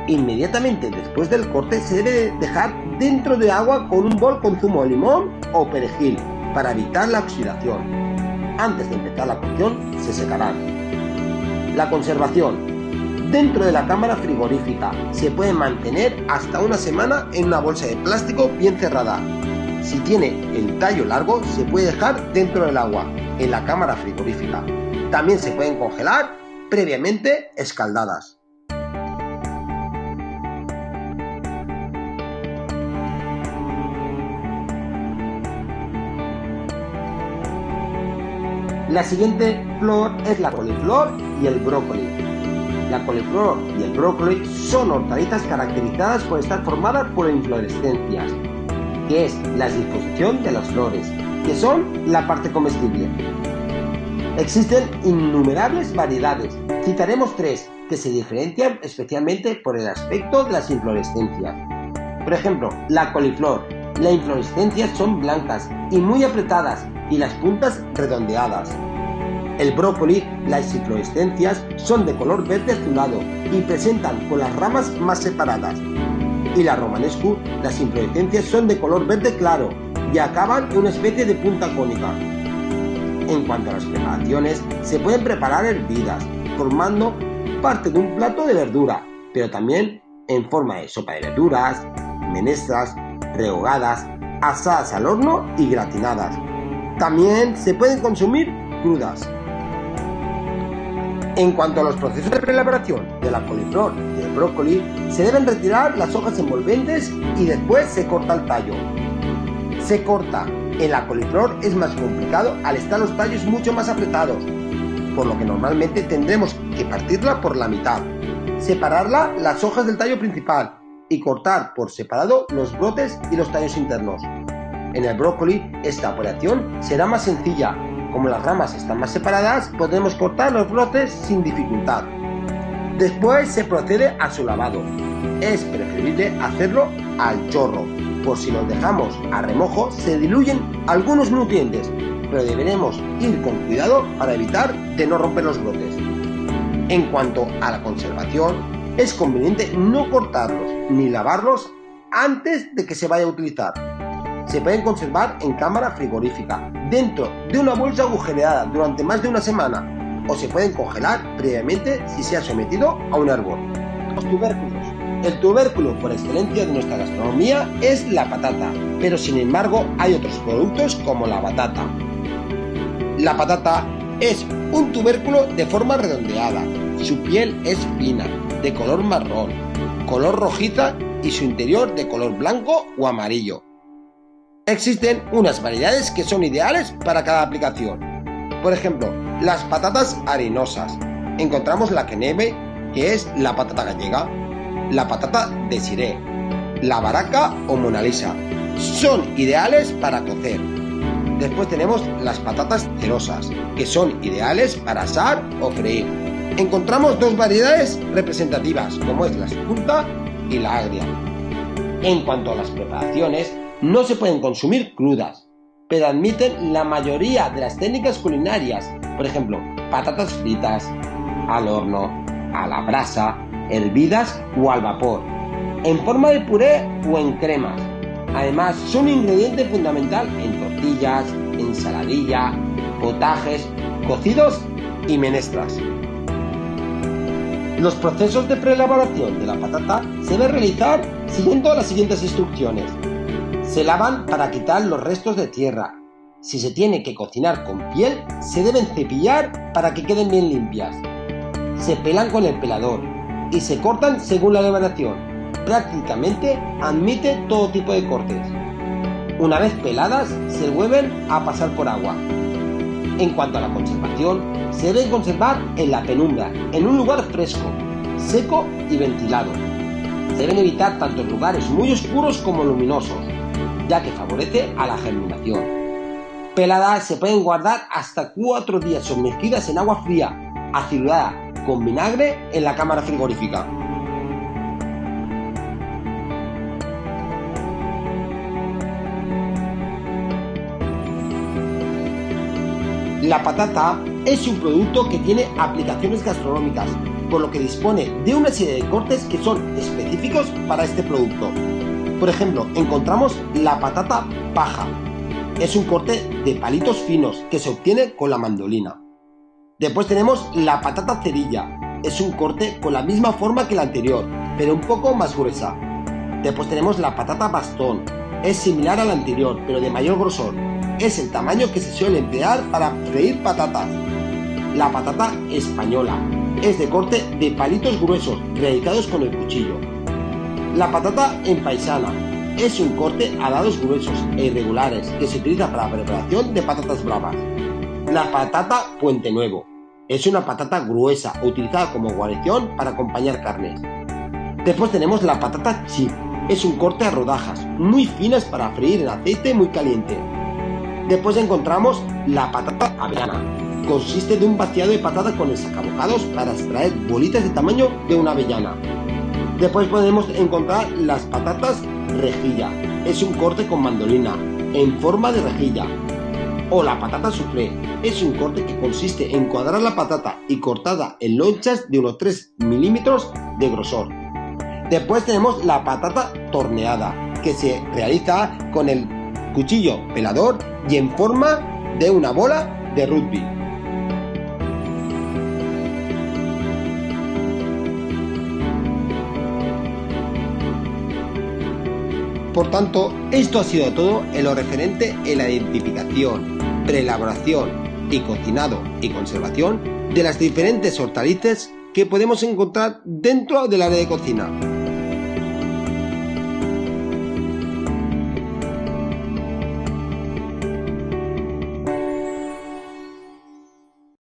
Inmediatamente después del corte se debe dejar dentro de agua con un bol con zumo de limón o perejil para evitar la oxidación. Antes de empezar la cocción se secarán. La conservación. Dentro de la cámara frigorífica se puede mantener hasta una semana en una bolsa de plástico bien cerrada. Si tiene el tallo largo se puede dejar dentro del agua, en la cámara frigorífica. También se pueden congelar previamente escaldadas. La siguiente flor es la coliflor y el brócoli. La coliflor y el brócoli son hortalizas caracterizadas por estar formadas por inflorescencias, que es la disposición de las flores, que son la parte comestible. Existen innumerables variedades. Citaremos tres que se diferencian especialmente por el aspecto de las inflorescencias. Por ejemplo, la coliflor. Las inflorescencias son blancas y muy apretadas y las puntas redondeadas. El brócoli, las inflorescencias son de color verde azulado y presentan con las ramas más separadas. Y la romanescu, las inflorescencias son de color verde claro y acaban en una especie de punta cónica. En cuanto a las preparaciones, se pueden preparar hervidas, formando parte de un plato de verdura, pero también en forma de sopa de verduras, menestras, rehogadas, asadas al horno y gratinadas. También se pueden consumir crudas. En cuanto a los procesos de preelaboración de la coliflor y el brócoli, se deben retirar las hojas envolventes y después se corta el tallo. Se corta. En la coliflor es más complicado al estar los tallos mucho más apretados, por lo que normalmente tendremos que partirla por la mitad, separarla las hojas del tallo principal y cortar por separado los brotes y los tallos internos. En el brócoli esta operación será más sencilla. Como las ramas están más separadas, podremos cortar los brotes sin dificultad. Después se procede a su lavado. Es preferible hacerlo al chorro, por si los dejamos a remojo se diluyen algunos nutrientes, pero deberemos ir con cuidado para evitar de no romper los brotes. En cuanto a la conservación, es conveniente no cortarlos ni lavarlos antes de que se vaya a utilizar. Se pueden conservar en cámara frigorífica, dentro de una bolsa agujereada durante más de una semana, o se pueden congelar previamente si se ha sometido a un hervor. Los tubérculos. El tubérculo por excelencia de nuestra gastronomía es la patata, pero sin embargo hay otros productos como la batata. La patata es un tubérculo de forma redondeada, su piel es fina, de color marrón, color rojiza y su interior de color blanco o amarillo. Existen unas variedades que son ideales para cada aplicación. Por ejemplo, las patatas harinosas. Encontramos la queneve, que es la patata gallega, la patata desiree, la baraca o Mona Lisa. Son ideales para cocer. Después tenemos las patatas cerosas, que son ideales para asar o freír. Encontramos dos variedades representativas, como es la sepulta y la agria. En cuanto a las preparaciones, no se pueden consumir crudas, pero admiten la mayoría de las técnicas culinarias, por ejemplo, patatas fritas, al horno, a la brasa, hervidas o al vapor, en forma de puré o en cremas. Además, son un ingrediente fundamental en tortillas, ensaladilla, potajes, cocidos y menestras. Los procesos de preelaboración de la patata se deben realizar siguiendo las siguientes instrucciones. Se lavan para quitar los restos de tierra. Si se tiene que cocinar con piel, se deben cepillar para que queden bien limpias. Se pelan con el pelador y se cortan según la elaboración. Prácticamente admite todo tipo de cortes. Una vez peladas, se vuelven a pasar por agua. En cuanto a la conservación, se deben conservar en la penumbra, en un lugar fresco, seco y ventilado. Se deben evitar tanto lugares muy oscuros como luminosos, ya que favorece a la germinación. Peladas se pueden guardar hasta 4 días sumergidas en agua fría, acidulada, con vinagre en la cámara frigorífica. La patata es un producto que tiene aplicaciones gastronómicas, por lo que dispone de una serie de cortes que son específicos para este producto. Por ejemplo, encontramos la patata paja. Es un corte de palitos finos que se obtiene con la mandolina. Después tenemos la patata cerilla. Es un corte con la misma forma que la anterior, pero un poco más gruesa. Después tenemos la patata bastón. Es similar a la anterior, pero de mayor grosor. Es el tamaño que se suele emplear para freír patatas. La patata española. Es de corte de palitos gruesos, realizados con el cuchillo. La patata empaisana. Es un corte a dados gruesos e irregulares que se utiliza para la preparación de patatas bravas. La patata Puente Nuevo. Es una patata gruesa utilizada como guarnición para acompañar carnes. Después tenemos la patata chip. Es un corte a rodajas, muy finas para freír en aceite muy caliente. Después encontramos la patata avellana. Consiste de un vaciado de patata con el sacabocados para extraer bolitas de tamaño de una avellana. Después podemos encontrar las patatas rejilla. Es un corte con mandolina, en forma de rejilla. O la patata soufflé. Es un corte que consiste en cuadrar la patata y cortada en lonchas de unos 3 milímetros de grosor. Después tenemos la patata torneada, que se realiza con el cuchillo pelador y en forma de una bola de rugby. Por tanto, esto ha sido todo en lo referente en la identificación, preelaboración y cocinado y conservación de las diferentes hortalizas que podemos encontrar dentro del área de cocina.